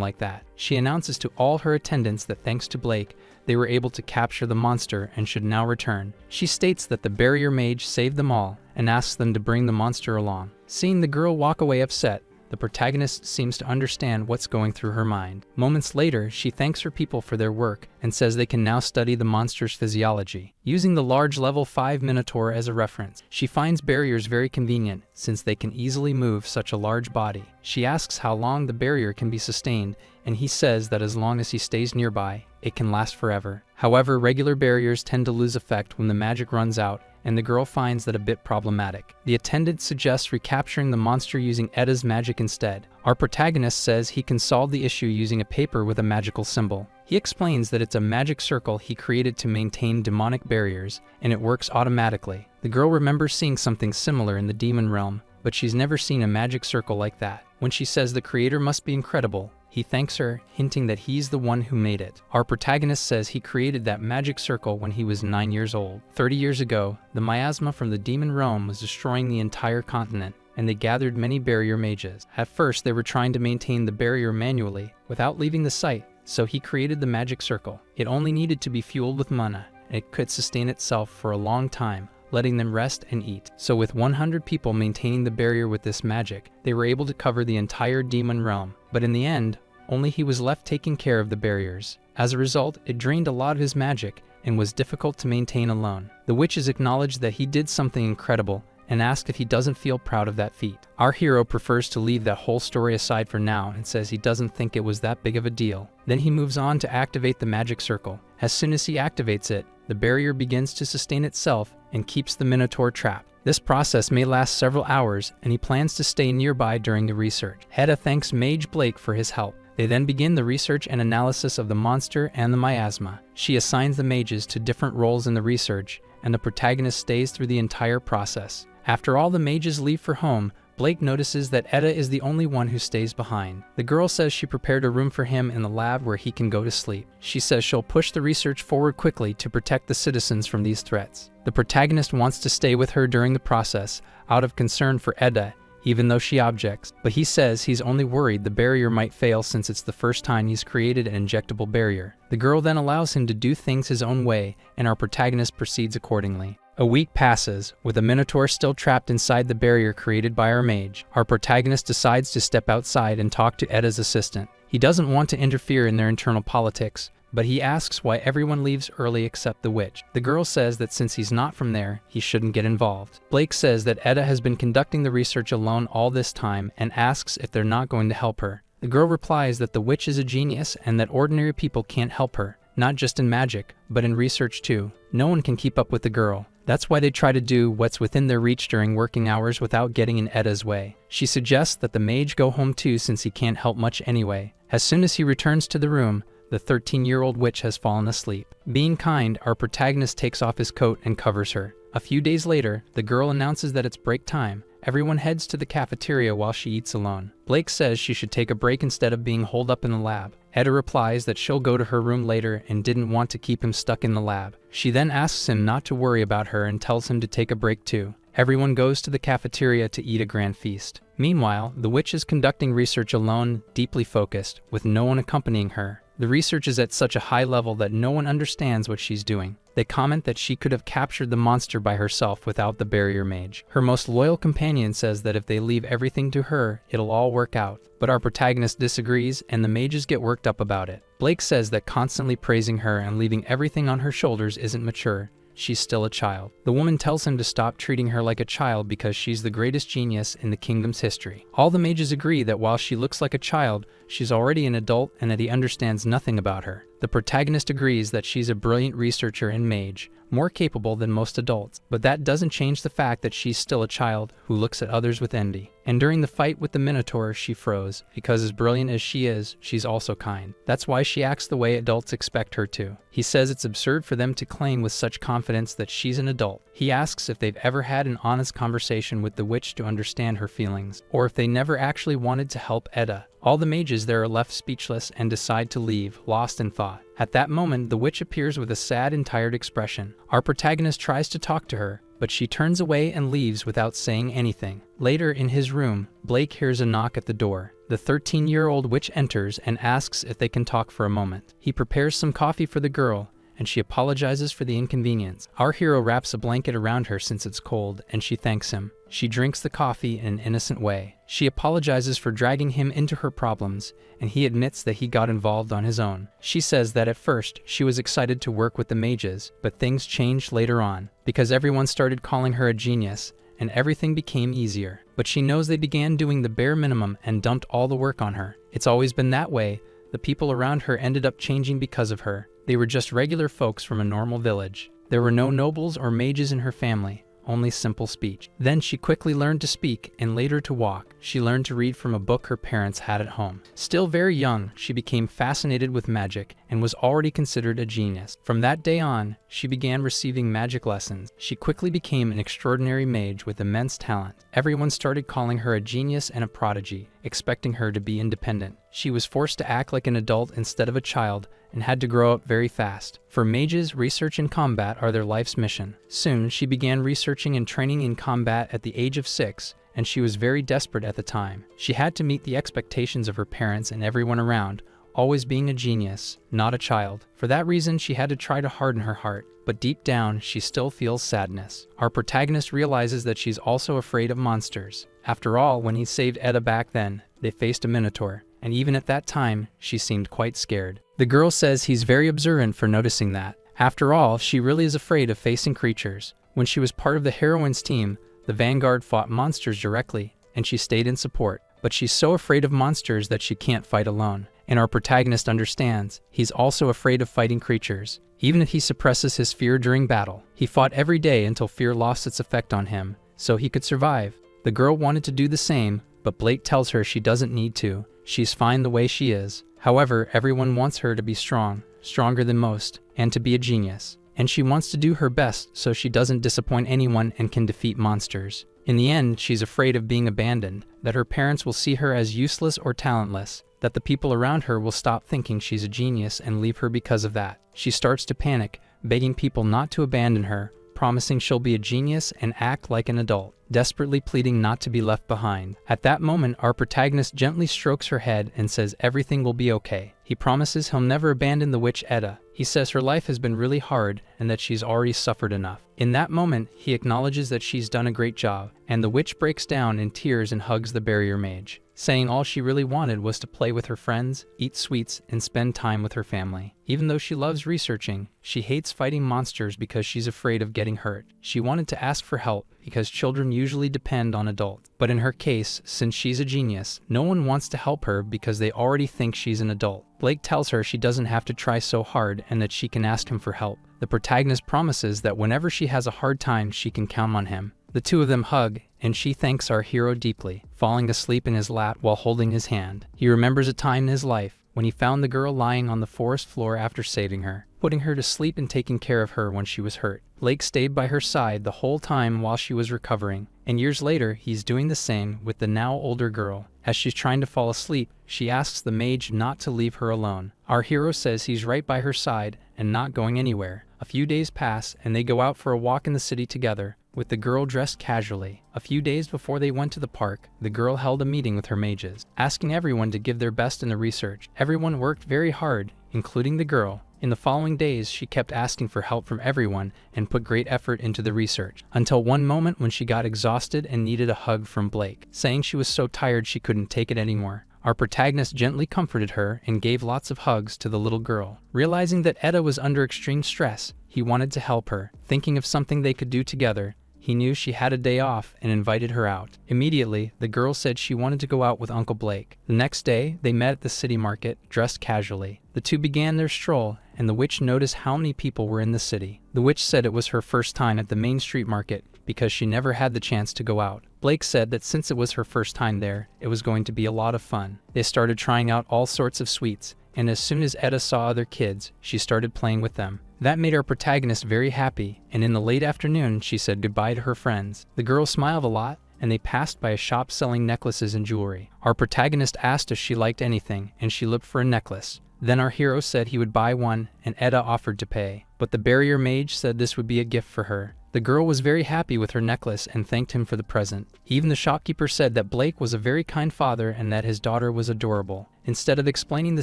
like that. She announces to all her attendants that thanks to Blake, they were able to capture the monster and should now return. She states that the barrier mage saved them all and asks them to bring the monster along. Seeing the girl walk away upset, the protagonist seems to understand what's going through her mind. Moments later, she thanks her people for their work and says they can now study the monster's physiology. Using the large level 5 Minotaur as a reference, she finds barriers very convenient since they can easily move such a large body. She asks how long the barrier can be sustained, and he says that as long as he stays nearby, it can last forever. However, regular barriers tend to lose effect when the magic runs out, and the girl finds that a bit problematic. The attendant suggests recapturing the monster using Eda's magic instead. Our protagonist says he can solve the issue using a paper with a magical symbol. He explains that it's a magic circle he created to maintain demonic barriers, and it works automatically. The girl remembers seeing something similar in the demon realm, but she's never seen a magic circle like that. When she says the creator must be incredible, he thanks her, hinting that he's the one who made it. Our protagonist says he created that magic circle when he was 9 years old. 30 years ago, the miasma from the demon realm was destroying the entire continent, and they gathered many barrier mages. At first, they were trying to maintain the barrier manually, without leaving the site, so he created the magic circle. It only needed to be fueled with mana, and it could sustain itself for a long time, letting them rest and eat. So with 100 people maintaining the barrier with this magic, they were able to cover the entire demon realm. But in the end, only he was left taking care of the barriers. As a result, it drained a lot of his magic and was difficult to maintain alone. The witches acknowledged that he did something incredible and asked if he doesn't feel proud of that feat. Our hero prefers to leave that whole story aside for now and says he doesn't think it was that big of a deal. Then he moves on to activate the magic circle. As soon as he activates it, the barrier begins to sustain itself and keeps the Minotaur trapped. This process may last several hours, and he plans to stay nearby during the research. Eda thanks Mage Blake for his help. They then begin the research and analysis of the monster and the miasma. She assigns the mages to different roles in the research, and the protagonist stays through the entire process. After all the mages leave for home, Blake notices that Eda is the only one who stays behind. The girl says she prepared a room for him in the lab where he can go to sleep. She says she'll push the research forward quickly to protect the citizens from these threats. The protagonist wants to stay with her during the process, out of concern for Eda, even though she objects, but he says he's only worried the barrier might fail since it's the first time he's created an injectable barrier. The girl then allows him to do things his own way, and our protagonist proceeds accordingly. A week passes, with the Minotaur still trapped inside the barrier created by our mage. Our protagonist decides to step outside and talk to Eda's assistant. He doesn't want to interfere in their internal politics, but he asks why everyone leaves early except the witch. The girl says that since he's not from there, he shouldn't get involved. Blake says that Eda has been conducting the research alone all this time and asks if they're not going to help her. The girl replies that the witch is a genius and that ordinary people can't help her, not just in magic, but in research too. No one can keep up with the girl. That's why they try to do what's within their reach during working hours without getting in Eda's way. She suggests that the mage go home too since he can't help much anyway. As soon as he returns to the room, the 13-year-old witch has fallen asleep. Being kind, our protagonist takes off his coat and covers her. A few days later, the girl announces that it's break time. Everyone heads to the cafeteria while she eats alone. Blake says she should take a break instead of being holed up in the lab. Eda replies that she'll go to her room later and didn't want to keep him stuck in the lab. She then asks him not to worry about her and tells him to take a break too. Everyone goes to the cafeteria to eat a grand feast. Meanwhile, the witch is conducting research alone, deeply focused, with no one accompanying her. The research is at such a high level that no one understands what she's doing. They comment that she could have captured the monster by herself without the barrier mage. Her most loyal companion says that if they leave everything to her, it'll all work out. But our protagonist disagrees, and the mages get worked up about it. Blake says that constantly praising her and leaving everything on her shoulders isn't mature. She's still a child. The woman tells him to stop treating her like a child because she's the greatest genius in the kingdom's history. All the mages agree that while she looks like a child, she's already an adult and that he understands nothing about her. The protagonist agrees that she's a brilliant researcher and mage, more capable than most adults, but that doesn't change the fact that she's still a child who looks at others with envy. And during the fight with the Minotaur, she froze, because as brilliant as she is, she's also kind. That's why she acts the way adults expect her to. He says it's absurd for them to claim with such confidence that she's an adult. He asks if they've ever had an honest conversation with the witch to understand her feelings, or if they never actually wanted to help Edda. All the mages there are left speechless and decide to leave, lost in thought. At that moment, the witch appears with a sad and tired expression. Our protagonist tries to talk to her, but she turns away and leaves without saying anything. Later in his room, Blake hears a knock at the door. The 13-year-old witch enters and asks if they can talk for a moment. He prepares some coffee for the girl, and she apologizes for the inconvenience. Our hero wraps a blanket around her since it's cold, and she thanks him. She drinks the coffee in an innocent way. She apologizes for dragging him into her problems, and he admits that he got involved on his own. She says that at first, she was excited to work with the mages, but things changed later on, because everyone started calling her a genius, and everything became easier. But she knows they began doing the bare minimum and dumped all the work on her. It's always been that way. The people around her ended up changing because of her. They were just regular folks from a normal village. There were no nobles or mages in her family, only simple speech. Then she quickly learned to speak and later to walk. She learned to read from a book her parents had at home. Still very young, she became fascinated with magic and was already considered a genius. From that day on, she began receiving magic lessons. She quickly became an extraordinary mage with immense talent. Everyone started calling her a genius and a prodigy, expecting her to be independent. She was forced to act like an adult instead of a child and had to grow up very fast. For mages, research and combat are their life's mission. Soon, she began researching and training in combat at the age of 6, and she was very desperate at the time. She had to meet the expectations of her parents and everyone around, always being a genius, not a child. For that reason, she had to try to harden her heart, but deep down, she still feels sadness. Our protagonist realizes that she's also afraid of monsters. After all, when he saved Edda back then, they faced a Minotaur, and even at that time, she seemed quite scared. The girl says he's very observant for noticing that. After all, she really is afraid of facing creatures. When she was part of the heroine's team, the Vanguard fought monsters directly, and she stayed in support. But she's so afraid of monsters that she can't fight alone. And our protagonist understands. He's also afraid of fighting creatures. Even if he suppresses his fear during battle, he fought every day until fear lost its effect on him, so he could survive. The girl wanted to do the same, but Blake tells her she doesn't need to. She's fine the way she is. However, everyone wants her to be strong, stronger than most, and to be a genius. And she wants to do her best so she doesn't disappoint anyone and can defeat monsters. In the end, she's afraid of being abandoned, that her parents will see her as useless or talentless, that the people around her will stop thinking she's a genius and leave her because of that. She starts to panic, begging people not to abandon her, promising she'll be a genius and act like an adult, desperately pleading not to be left behind. At that moment, our protagonist gently strokes her head and says everything will be okay. He promises he'll never abandon the witch Edda. He says her life has been really hard and that she's already suffered enough. In that moment, he acknowledges that she's done a great job, and the witch breaks down in tears and hugs the barrier mage, saying all she really wanted was to play with her friends, eat sweets, and spend time with her family. Even though she loves researching, she hates fighting monsters because she's afraid of getting hurt. She wanted to ask for help because children usually depend on adults. But in her case, since she's a genius, no one wants to help her because they already think she's an adult. Blake tells her she doesn't have to try so hard and that she can ask him for help. The protagonist promises that whenever she has a hard time, she can count on him. The two of them hug, and she thanks our hero deeply, falling asleep in his lap while holding his hand. He remembers a time in his life when he found the girl lying on the forest floor after saving her, putting her to sleep and taking care of her when she was hurt. Blake stayed by her side the whole time while she was recovering, and years later, he's doing the same with the now older girl. As she's trying to fall asleep, she asks the mage not to leave her alone. Our hero says he's right by her side and not going anywhere. A few days pass, and they go out for a walk in the city together, with the girl dressed casually. A few days before they went to the park, the girl held a meeting with her mages, asking everyone to give their best in the research. Everyone worked very hard, including the girl. In the following days, she kept asking for help from everyone and put great effort into the research, until one moment when she got exhausted and needed a hug from Blake, saying she was so tired she couldn't take it anymore. Our protagonist gently comforted her and gave lots of hugs to the little girl. Realizing that Edda was under extreme stress, he wanted to help her. Thinking of something they could do together, he knew she had a day off and invited her out. Immediately, the girl said she wanted to go out with Uncle Blake. The next day, they met at the city market, dressed casually. The two began their stroll, and the witch noticed how many people were in the city. The witch said it was her first time at the main street market because she never had the chance to go out. Blake said that since it was her first time there, it was going to be a lot of fun. They started trying out all sorts of sweets, and as soon as Etta saw other kids, she started playing with them. That made our protagonist very happy, and in the late afternoon, she said goodbye to her friends. The girls smiled a lot, and they passed by a shop selling necklaces and jewelry. Our protagonist asked if she liked anything, and she looked for a necklace. Then our hero said he would buy one, and Etta offered to pay. But the barrier mage said this would be a gift for her. The girl was very happy with her necklace and thanked him for the present. Even the shopkeeper said that Blake was a very kind father and that his daughter was adorable. Instead of explaining the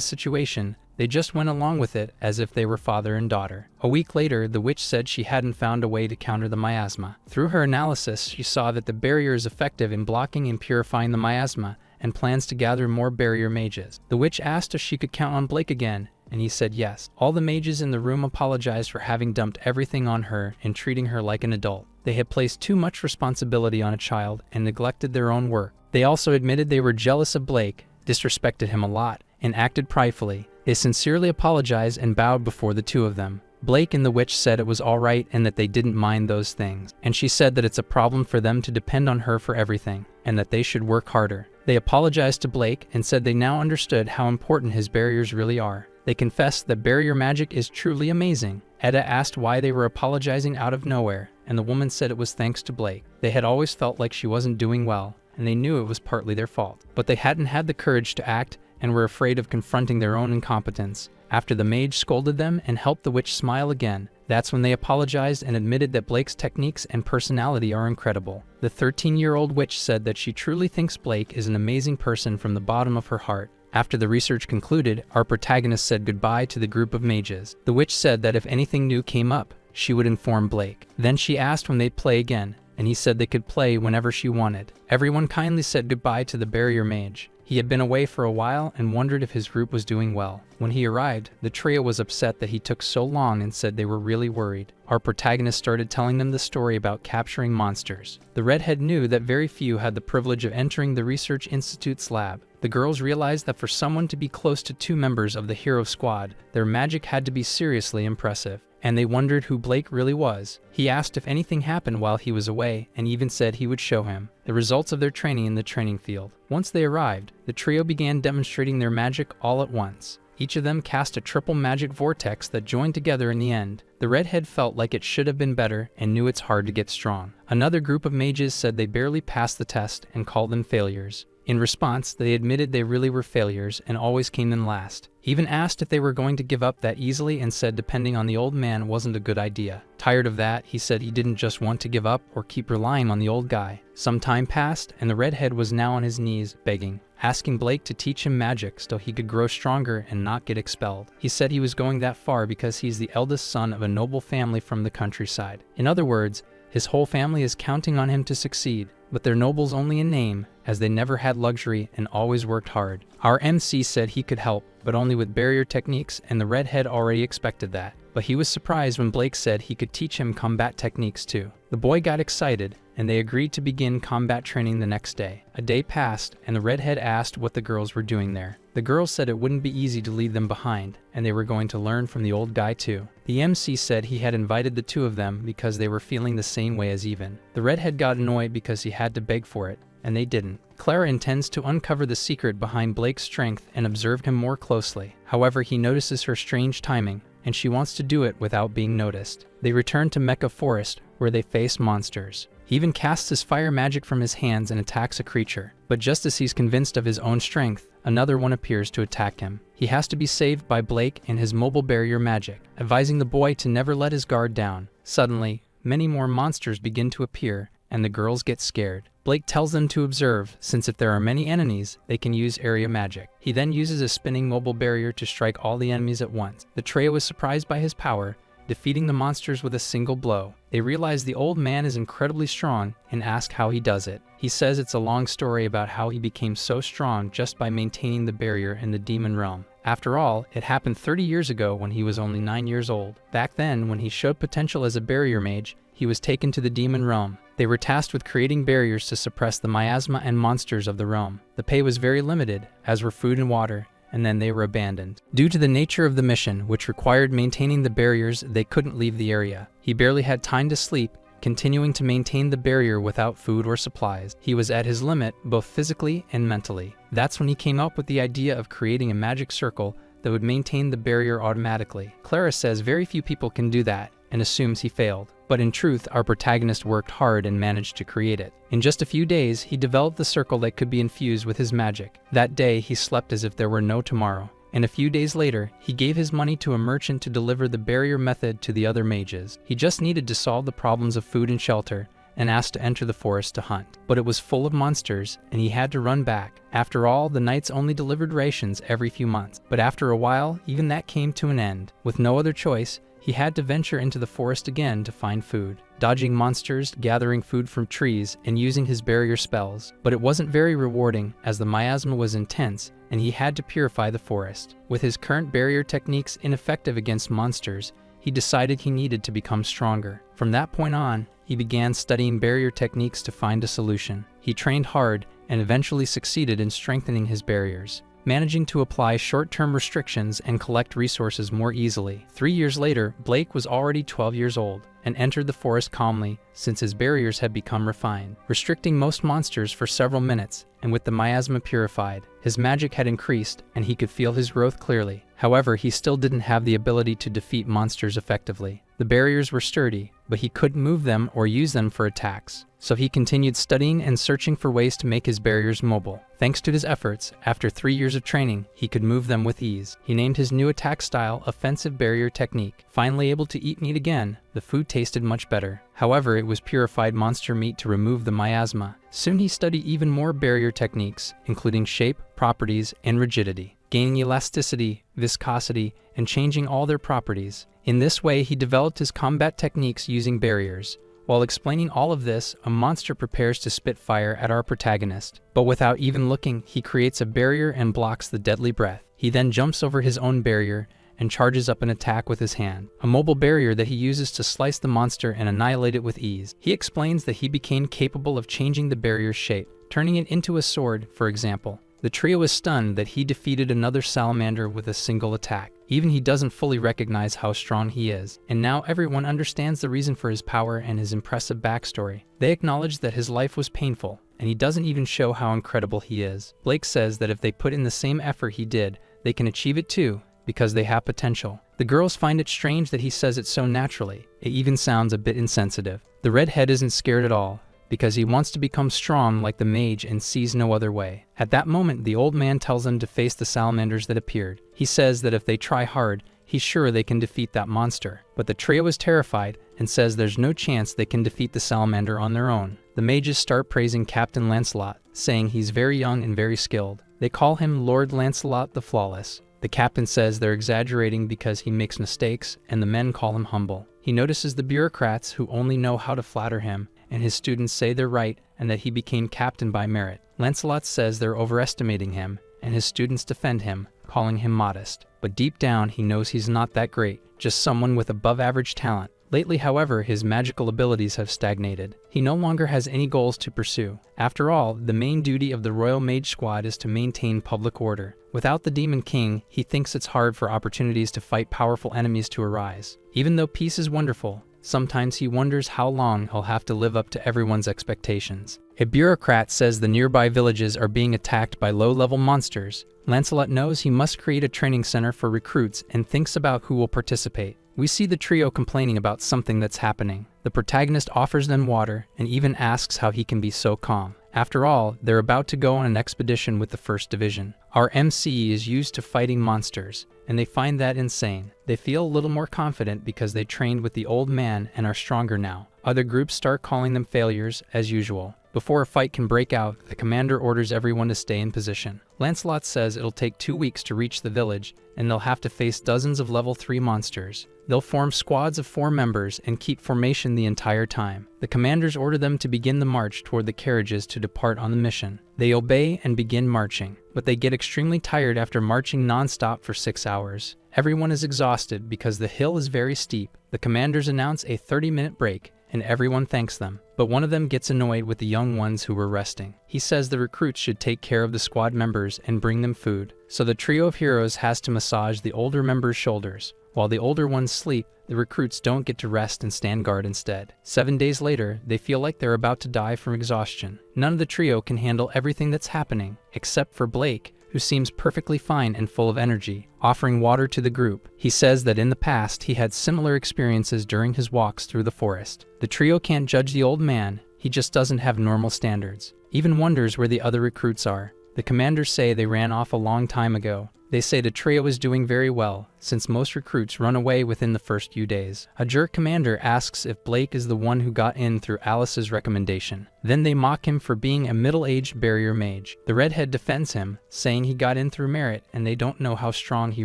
situation, they just went along with it as if they were father and daughter. A week later, the witch said she hadn't found a way to counter the miasma. Through her analysis, she saw that the barrier is effective in blocking and purifying the miasma, and plans to gather more barrier mages. The witch asked if she could count on Blake again, and he said yes. All the mages in the room apologized for having dumped everything on her and treating her like an adult. They had placed too much responsibility on a child and neglected their own work. They also admitted they were jealous of Blake, disrespected him a lot, and acted pridefully. They sincerely apologized and bowed before the two of them. Blake and the witch said it was all right and that they didn't mind those things. And she said that it's a problem for them to depend on her for everything, and that they should work harder. They apologized to Blake and said they now understood how important his barriers really are. They confessed that barrier magic is truly amazing. Etta asked why they were apologizing out of nowhere, and the woman said it was thanks to Blake. They had always felt like she wasn't doing well, and they knew it was partly their fault. But they hadn't had the courage to act and were afraid of confronting their own incompetence. After the mage scolded them and helped the witch smile again, that's when they apologized and admitted that Blake's techniques and personality are incredible. The 13-year-old witch said that she truly thinks Blake is an amazing person from the bottom of her heart. After the research concluded, our protagonist said goodbye to the group of mages. The witch said that if anything new came up, she would inform Blake. Then she asked when they'd play again, and he said they could play whenever she wanted. Everyone kindly said goodbye to the barrier mage. He had been away for a while and wondered if his group was doing well. When he arrived, the trio was upset that he took so long and said they were really worried. Our protagonist started telling them the story about capturing monsters. The redhead knew that very few had the privilege of entering the Research Institute's lab. The girls realized that for someone to be close to two members of the hero squad, their magic had to be seriously impressive. And they wondered who Blake really was. He asked if anything happened while he was away and even said he would show him the results of their training in the training field. Once they arrived, the trio began demonstrating their magic all at once. Each of them cast a triple magic vortex that joined together in the end. The redhead felt like it should have been better and knew it's hard to get strong. Another group of mages said they barely passed the test and called them failures. In response, they admitted they really were failures and always came in last. Even asked if they were going to give up that easily and said depending on the old man wasn't a good idea. Tired of that, he said he didn't just want to give up or keep relying on the old guy. Some time passed, and the redhead was now on his knees, begging, asking Blake to teach him magic so he could grow stronger and not get expelled. He said he was going that far because he's the eldest son of a noble family from the countryside. In other words, his whole family is counting on him to succeed, but they're nobles only in name, as they never had luxury and always worked hard. Our MC said he could help, but only with barrier techniques, and the redhead already expected that. But he was surprised when Blake said he could teach him combat techniques too. The boy got excited, and they agreed to begin combat training the next day. A day passed, and the redhead asked what the girls were doing there. The girls said it wouldn't be easy to leave them behind, and they were going to learn from the old guy too. The MC said he had invited the two of them because they were feeling the same way as even. The redhead got annoyed because he had to beg for it, and they didn't. Clara intends to uncover the secret behind Blake's strength and observed him more closely. However, he notices her strange timing, and she wants to do it without being noticed. They return to Mecha Forest, where they face monsters. He even casts his fire magic from his hands and attacks a creature. But just as he's convinced of his own strength, another one appears to attack him. He has to be saved by Blake and his mobile barrier magic, advising the boy to never let his guard down. Suddenly, many more monsters begin to appear, and the girls get scared. Blake tells them to observe, since if there are many enemies, they can use area magic. He then uses a spinning mobile barrier to strike all the enemies at once. The trio is surprised by his power, defeating the monsters with a single blow. They realize the old man is incredibly strong and ask how he does it. He says it's a long story about how he became so strong just by maintaining the barrier in the demon realm. After all, it happened 30 years ago when he was only 9 years old. Back then, when he showed potential as a barrier mage, he was taken to the demon realm. They were tasked with creating barriers to suppress the miasma and monsters of the realm. The pay was very limited, as were food and water, and then they were abandoned. Due to the nature of the mission, which required maintaining the barriers, they couldn't leave the area. He barely had time to sleep, continuing to maintain the barrier without food or supplies. He was at his limit, both physically and mentally. That's when he came up with the idea of creating a magic circle that would maintain the barrier automatically. Clara says very few people can do that, and assumes he failed. But in truth, our protagonist worked hard and managed to create it. In just a few days, he developed the circle that could be infused with his magic. That day, he slept as if there were no tomorrow. And a few days later, he gave his money to a merchant to deliver the barrier method to the other mages. He just needed to solve the problems of food and shelter, and asked to enter the forest to hunt. But it was full of monsters, and he had to run back. After all, the knights only delivered rations every few months. But after a while, even that came to an end. With no other choice, he had to venture into the forest again to find food, dodging monsters, gathering food from trees, and using his barrier spells. But it wasn't very rewarding, as the miasma was intense, and he had to purify the forest. With his current barrier techniques ineffective against monsters, he decided he needed to become stronger. From that point on, he began studying barrier techniques to find a solution. He trained hard and eventually succeeded in strengthening his barriers, managing to apply short-term restrictions and collect resources more easily. 3 years later, Blake was already 12 years old and entered the forest calmly, since his barriers had become refined, restricting most monsters for several minutes, and with the miasma purified, his magic had increased and he could feel his growth clearly. However, he still didn't have the ability to defeat monsters effectively. The barriers were sturdy, but he couldn't move them or use them for attacks. So he continued studying and searching for ways to make his barriers mobile. Thanks to his efforts, after 3 years of training, he could move them with ease. He named his new attack style Offensive Barrier Technique. Finally able to eat meat again, the food tasted much better. However, it was purified monster meat to remove the miasma. Soon he studied even more barrier techniques, including shape, properties, and rigidity, gaining elasticity, viscosity, and changing all their properties. In this way, he developed his combat techniques using barriers. While explaining all of this, a monster prepares to spit fire at our protagonist. But without even looking, he creates a barrier and blocks the deadly breath. He then jumps over his own barrier and charges up an attack with his hand, a mobile barrier that he uses to slice the monster and annihilate it with ease. He explains that he became capable of changing the barrier's shape, turning it into a sword, for example. The trio is stunned that he defeated another salamander with a single attack. Even he doesn't fully recognize how strong he is, and now everyone understands the reason for his power and his impressive backstory. They acknowledge that his life was painful, and he doesn't even show how incredible he is. Blake says that if they put in the same effort he did, they can achieve it too, because they have potential. The girls find it strange that he says it so naturally. It even sounds a bit insensitive. The redhead isn't scared at all, because he wants to become strong like the mage and sees no other way. At that moment, the old man tells them to face the salamanders that appeared. He says that if they try hard, he's sure they can defeat that monster. But the trio is terrified and says there's no chance they can defeat the salamander on their own. The mages start praising Captain Lancelot, saying he's very young and very skilled. They call him Lord Lancelot the Flawless. The captain says they're exaggerating because he makes mistakes, and the men call him humble. He notices the bureaucrats who only know how to flatter him, and his students say they're right and that he became captain by merit. Lancelot says they're overestimating him, and his students defend him, calling him modest. But deep down, he knows he's not that great, just someone with above-average talent. Lately, however, his magical abilities have stagnated. He no longer has any goals to pursue. After all, the main duty of the Royal Mage Squad is to maintain public order. Without the Demon King, he thinks it's hard for opportunities to fight powerful enemies to arise. Even though peace is wonderful, sometimes he wonders how long he'll have to live up to everyone's expectations. A bureaucrat says the nearby villages are being attacked by low-level monsters. Lancelot knows he must create a training center for recruits and thinks about who will participate. We see the trio complaining about something that's happening. The protagonist offers them water and even asks how he can be so calm. After all, they're about to go on an expedition with the 1st Division. Our MC is used to fighting monsters, and they find that insane. They feel a little more confident because they trained with the old man and are stronger now. Other groups start calling them failures, as usual. Before a fight can break out, the commander orders everyone to stay in position. Lancelot says it'll take 2 weeks to reach the village, and they'll have to face dozens of level 3 monsters. They'll form squads of 4 members and keep formation the entire time. The commanders order them to begin the march toward the carriages to depart on the mission. They obey and begin marching. but they get extremely tired after marching non-stop for 6 hours. Everyone is exhausted because the hill is very steep. The commanders announce a 30-minute break, and everyone thanks them. But one of them gets annoyed with the young ones who were resting. He says the recruits should take care of the squad members and bring them food. So the trio of heroes has to massage the older members' shoulders. While the older ones sleep, the recruits don't get to rest and stand guard instead. 7 days later, they feel like they're about to die from exhaustion. None of the trio can handle everything that's happening, except for Blake, who seems perfectly fine and full of energy, offering water to the group. He says that in the past he had similar experiences during his walks through the forest. The trio can't judge the old man, he just doesn't have normal standards. Even wonders where the other recruits are. The commanders say they ran off a long time ago. They say the trio is doing very well, since most recruits run away within the first few days. A jerk commander asks if Blake is the one who got in through Alice's recommendation. Then they mock him for being a middle-aged barrier mage. The redhead defends him, saying he got in through merit and they don't know how strong he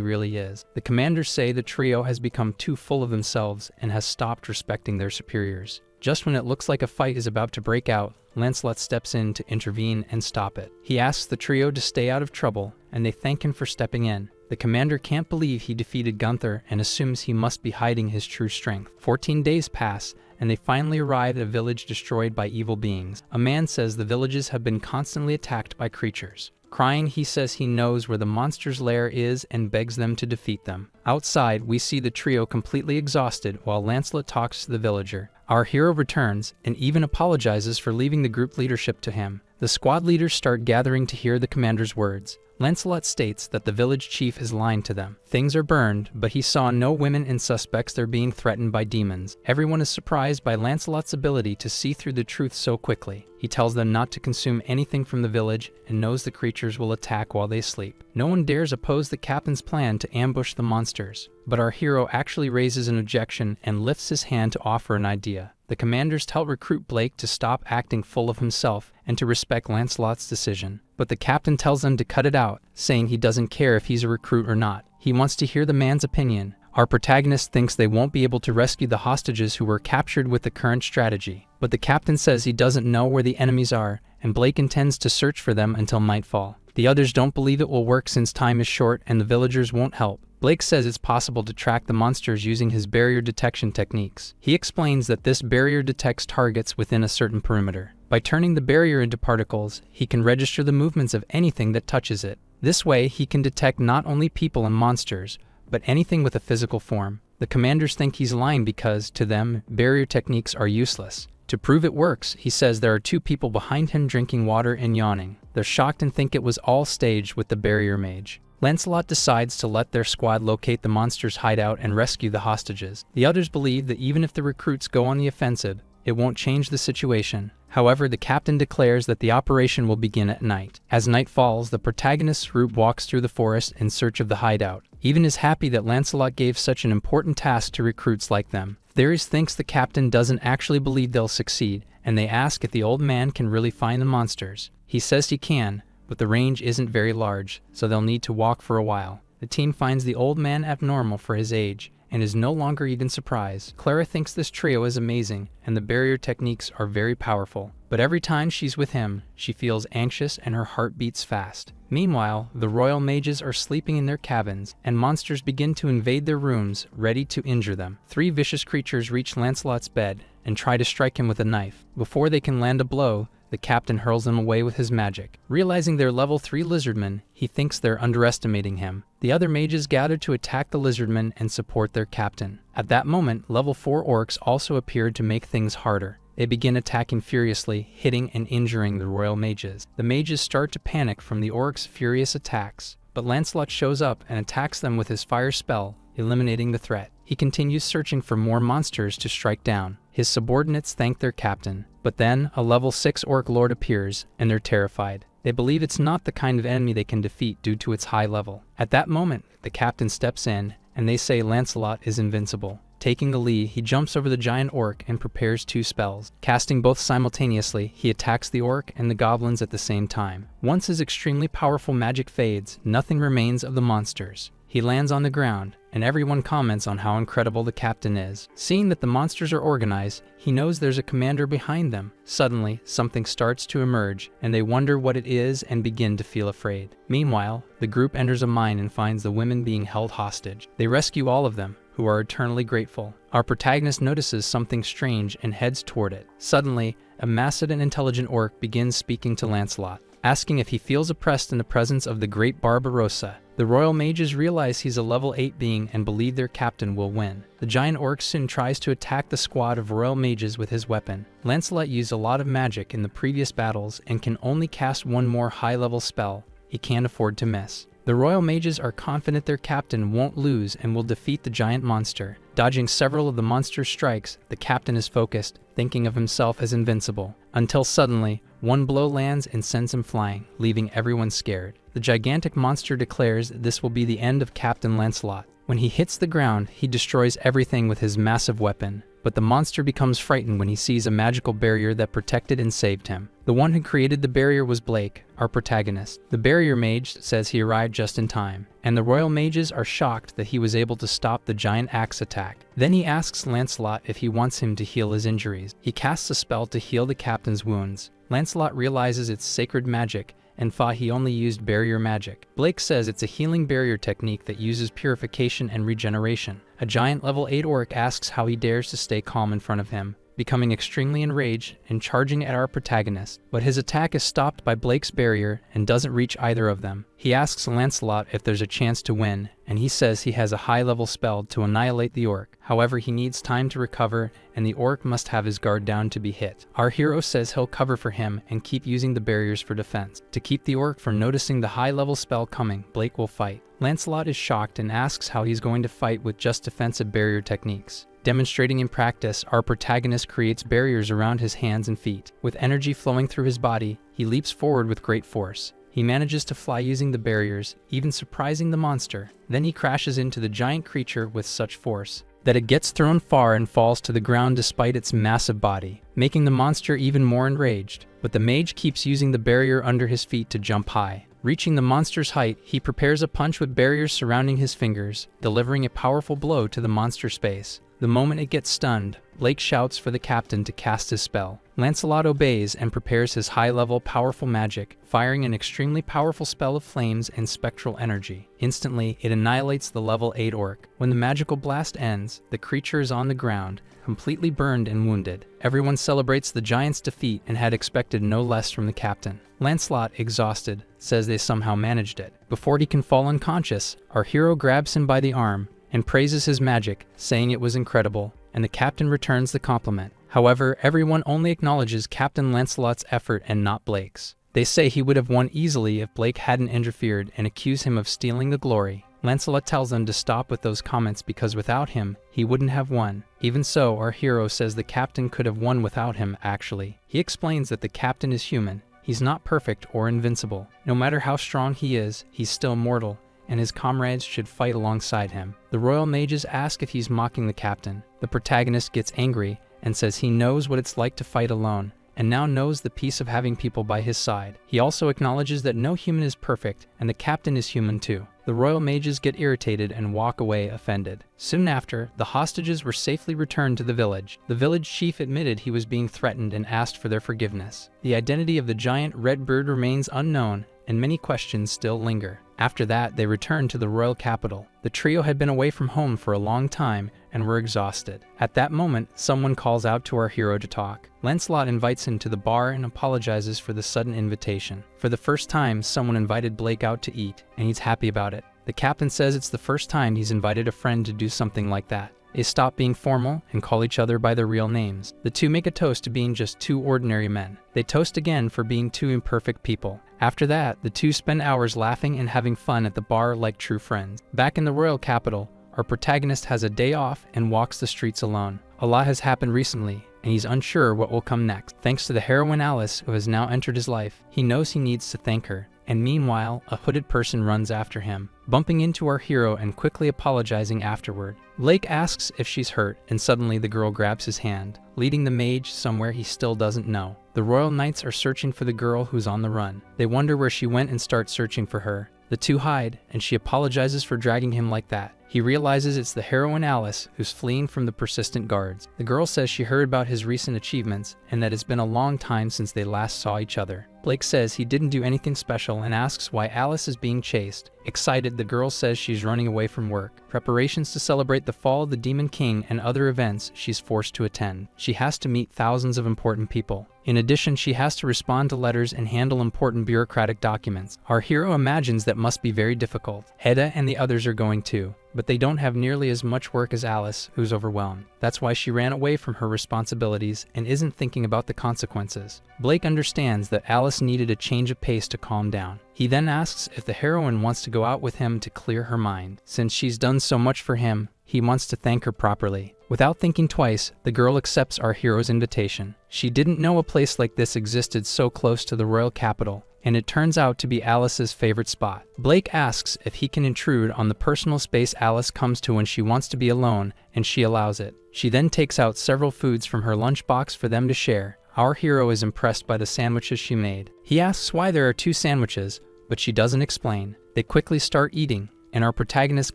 really is. The commanders say the trio has become too full of themselves and has stopped respecting their superiors. Just when it looks like a fight is about to break out, Lancelot steps in to intervene and stop it. He asks the trio to stay out of trouble, and they thank him for stepping in. The commander can't believe he defeated Gunther and assumes he must be hiding his true strength. 14 days pass, and they finally arrive at a village destroyed by evil beings. A man says the villages have been constantly attacked by creatures. Crying, he says he knows where the monster's lair is and begs them to defeat them. Outside, we see the trio completely exhausted while Lancelot talks to the villager. Our hero returns and even apologizes for leaving the group leadership to him. The squad leaders start gathering to hear the commander's words. Lancelot states that the village chief is lying to them. Things are burned, but he saw no women and suspects they're being threatened by demons. Everyone is surprised by Lancelot's ability to see through the truth so quickly. He tells them not to consume anything from the village and knows the creatures will attack while they sleep. No one dares oppose the captain's plan to ambush the monsters, but our hero actually raises an objection and lifts his hand to offer an idea. The commanders tell recruit Blake to stop acting full of himself and to respect Lancelot's decision. But the captain tells them to cut it out, saying he doesn't care if he's a recruit or not. He wants to hear the man's opinion. Our protagonist thinks they won't be able to rescue the hostages who were captured with the current strategy. But the captain says he doesn't know where the enemies are, and Blake intends to search for them until nightfall. The others don't believe it will work since time is short and the villagers won't help. Blake says it's possible to track the monsters using his barrier detection techniques. He explains that this barrier detects targets within a certain perimeter. By turning the barrier into particles, he can register the movements of anything that touches it. This way, he can detect not only people and monsters, but anything with a physical form. The commanders think he's lying because, to them, barrier techniques are useless. To prove it works, he says there are two people behind him drinking water and yawning. They're shocked and think it was all staged with the barrier mage. Lancelot decides to let their squad locate the monster's hideout and rescue the hostages. The others believe that even if the recruits go on the offensive, it won't change the situation. However, the captain declares that the operation will begin at night. As night falls, the protagonist's group walks through the forest in search of the hideout. Even is happy that Lancelot gave such an important task to recruits like them. Theris thinks the captain doesn't actually believe they'll succeed, and they ask if the old man can really find the monsters. He says he can, but the range isn't very large, so they'll need to walk for a while. The team finds the old man abnormal for his age, and is no longer even surprised. Clara thinks this trio is amazing, and the barrier techniques are very powerful. But every time she's with him, she feels anxious and her heart beats fast. Meanwhile, the royal mages are sleeping in their cabins, and monsters begin to invade their rooms, ready to injure them. 3 vicious creatures reach Lancelot's bed and try to strike him with a knife. Before they can land a blow, the captain hurls them away with his magic. Realizing they're level 3 lizardmen, he thinks they're underestimating him. The other mages gather to attack the lizardmen and support their captain. At that moment, level 4 orcs also appeared to make things harder. They begin attacking furiously, hitting and injuring the royal mages. The mages start to panic from the orcs' furious attacks, but Lancelot shows up and attacks them with his fire spell, eliminating the threat. He continues searching for more monsters to strike down. His subordinates thank their captain, but then a level 6 orc lord appears, and they're terrified. They believe it's not the kind of enemy they can defeat due to its high level. At that moment, the captain steps in, and they say Lancelot is invincible. Taking the lead, he jumps over the giant orc and prepares 2 spells. Casting both simultaneously, he attacks the orc and the goblins at the same time. Once his extremely powerful magic fades, nothing remains of the monsters. He lands on the ground, and everyone comments on how incredible the captain is. Seeing that the monsters are organized, he knows there's a commander behind them. Suddenly, something starts to emerge, and they wonder what it is and begin to feel afraid. Meanwhile, the group enters a mine and finds the women being held hostage. They rescue all of them, who are eternally grateful. Our protagonist notices something strange and heads toward it. Suddenly, a massive and intelligent orc begins speaking to Lancelot, asking if he feels oppressed in the presence of the great Barbarossa. The royal mages realize he's a level 8 being and believe their captain will win. The giant orc soon tries to attack the squad of royal mages with his weapon. Lancelot used a lot of magic in the previous battles and can only cast one more high-level spell. He can't afford to miss. The royal mages are confident their captain won't lose and will defeat the giant monster. Dodging several of the monster's strikes, the captain is focused, thinking of himself as invincible, until suddenly, one blow lands and sends him flying, leaving everyone scared. The gigantic monster declares this will be the end of Captain Lancelot. When he hits the ground, he destroys everything with his massive weapon, but the monster becomes frightened when he sees a magical barrier that protected and saved him. The one who created the barrier was Blake, our protagonist. The barrier mage says he arrived just in time, and the royal mages are shocked that he was able to stop the giant axe attack. Then he asks Lancelot if he wants him to heal his injuries. He casts a spell to heal the captain's wounds. Lancelot realizes it's sacred magic and thought he only used barrier magic. Blake says it's a healing barrier technique that uses purification and regeneration. A giant level 8 orc asks how he dares to stay calm in front of him, becoming extremely enraged and charging at our protagonist, but his attack is stopped by Blake's barrier and doesn't reach either of them. He asks Lancelot if there's a chance to win, and he says he has a high-level spell to annihilate the orc. However, he needs time to recover, and the orc must have his guard down to be hit. Our hero says he'll cover for him and keep using the barriers for defense. To keep the orc from noticing the high-level spell coming, Blake will fight. Lancelot is shocked and asks how he's going to fight with just defensive barrier techniques. Demonstrating in practice, our protagonist creates barriers around his hands and feet. With energy flowing through his body, he leaps forward with great force. He manages to fly using the barriers, even surprising the monster. Then he crashes into the giant creature with such force that it gets thrown far and falls to the ground despite its massive body, making the monster even more enraged. But the mage keeps using the barrier under his feet to jump high. Reaching the monster's height, he prepares a punch with barriers surrounding his fingers, delivering a powerful blow to the monster's face. The moment it gets stunned, Blake shouts for the captain to cast his spell. Lancelot obeys and prepares his high-level powerful magic, firing an extremely powerful spell of flames and spectral energy. Instantly, it annihilates the level 8 orc. When the magical blast ends, the creature is on the ground, completely burned and wounded. Everyone celebrates the giant's defeat and had expected no less from the captain. Lancelot, exhausted, says they somehow managed it. Before he can fall unconscious, our hero grabs him by the arm and praises his magic, saying it was incredible, and the captain returns the compliment. However, everyone only acknowledges Captain Lancelot's effort and not Blake's. They say he would have won easily if Blake hadn't interfered and accuse him of stealing the glory. Lancelot tells them to stop with those comments because without him, he wouldn't have won. Even so, our hero says the captain could have won without him, actually. He explains that the captain is human. He's not perfect or invincible. No matter how strong he is, he's still mortal, and his comrades should fight alongside him. The royal mages ask if he's mocking the captain. The protagonist gets angry and says he knows what it's like to fight alone, and now knows the peace of having people by his side. He also acknowledges that no human is perfect, and the captain is human too. The royal mages get irritated and walk away offended. Soon after, the hostages were safely returned to the village. The village chief admitted he was being threatened and asked for their forgiveness. The identity of the giant red bird remains unknown, and many questions still linger. After that, they returned to the royal capital. The trio had been away from home for a long time and were exhausted. At that moment, someone calls out to our hero to talk. Lancelot invites him to the bar and apologizes for the sudden invitation. For the first time, someone invited Blake out to eat, and he's happy about it. The captain says it's the first time he's invited a friend to do something like that. They stop being formal and call each other by their real names. The two make a toast to being just two ordinary men. They toast again for being two imperfect people. After that, the two spend hours laughing and having fun at the bar like true friends. Back in the royal capital, our protagonist has a day off and walks the streets alone. A lot has happened recently, and he's unsure what will come next. Thanks to the heroine Alice, who has now entered his life, he knows he needs to thank her. And meanwhile, a hooded person runs after him, bumping into our hero and quickly apologizing afterward. Blake asks if she's hurt, and suddenly the girl grabs his hand, leading the mage somewhere he still doesn't know. The royal knights are searching for the girl who's on the run. They wonder where she went and start searching for her. The two hide, and she apologizes for dragging him like that. He realizes it's the heroine Alice who's fleeing from the persistent guards. The girl says she heard about his recent achievements and that it's been a long time since they last saw each other. Blake says he didn't do anything special and asks why Alice is being chased. Excited, the girl says she's running away from work. Preparations to celebrate the fall of the Demon King and other events she's forced to attend. She has to meet thousands of important people. In addition, she has to respond to letters and handle important bureaucratic documents. Our hero imagines that must be very difficult. Hedda and the others are going too, but they don't have nearly as much work as Alice, who's overwhelmed. That's why she ran away from her responsibilities and isn't thinking about the consequences. Blake understands that Alice needed a change of pace to calm down. He then asks if the heroine wants to go out with him to clear her mind. Since she's done so much for him, he wants to thank her properly. Without thinking twice, the girl accepts our hero's invitation. She didn't know a place like this existed so close to the royal capital, and it turns out to be Alice's favorite spot. Blake asks if he can intrude on the personal space Alice comes to when she wants to be alone, and she allows it. She then takes out several foods from her lunchbox for them to share. Our hero is impressed by the sandwiches she made. He asks why there are 2 sandwiches, but she doesn't explain. They quickly start eating, and our protagonist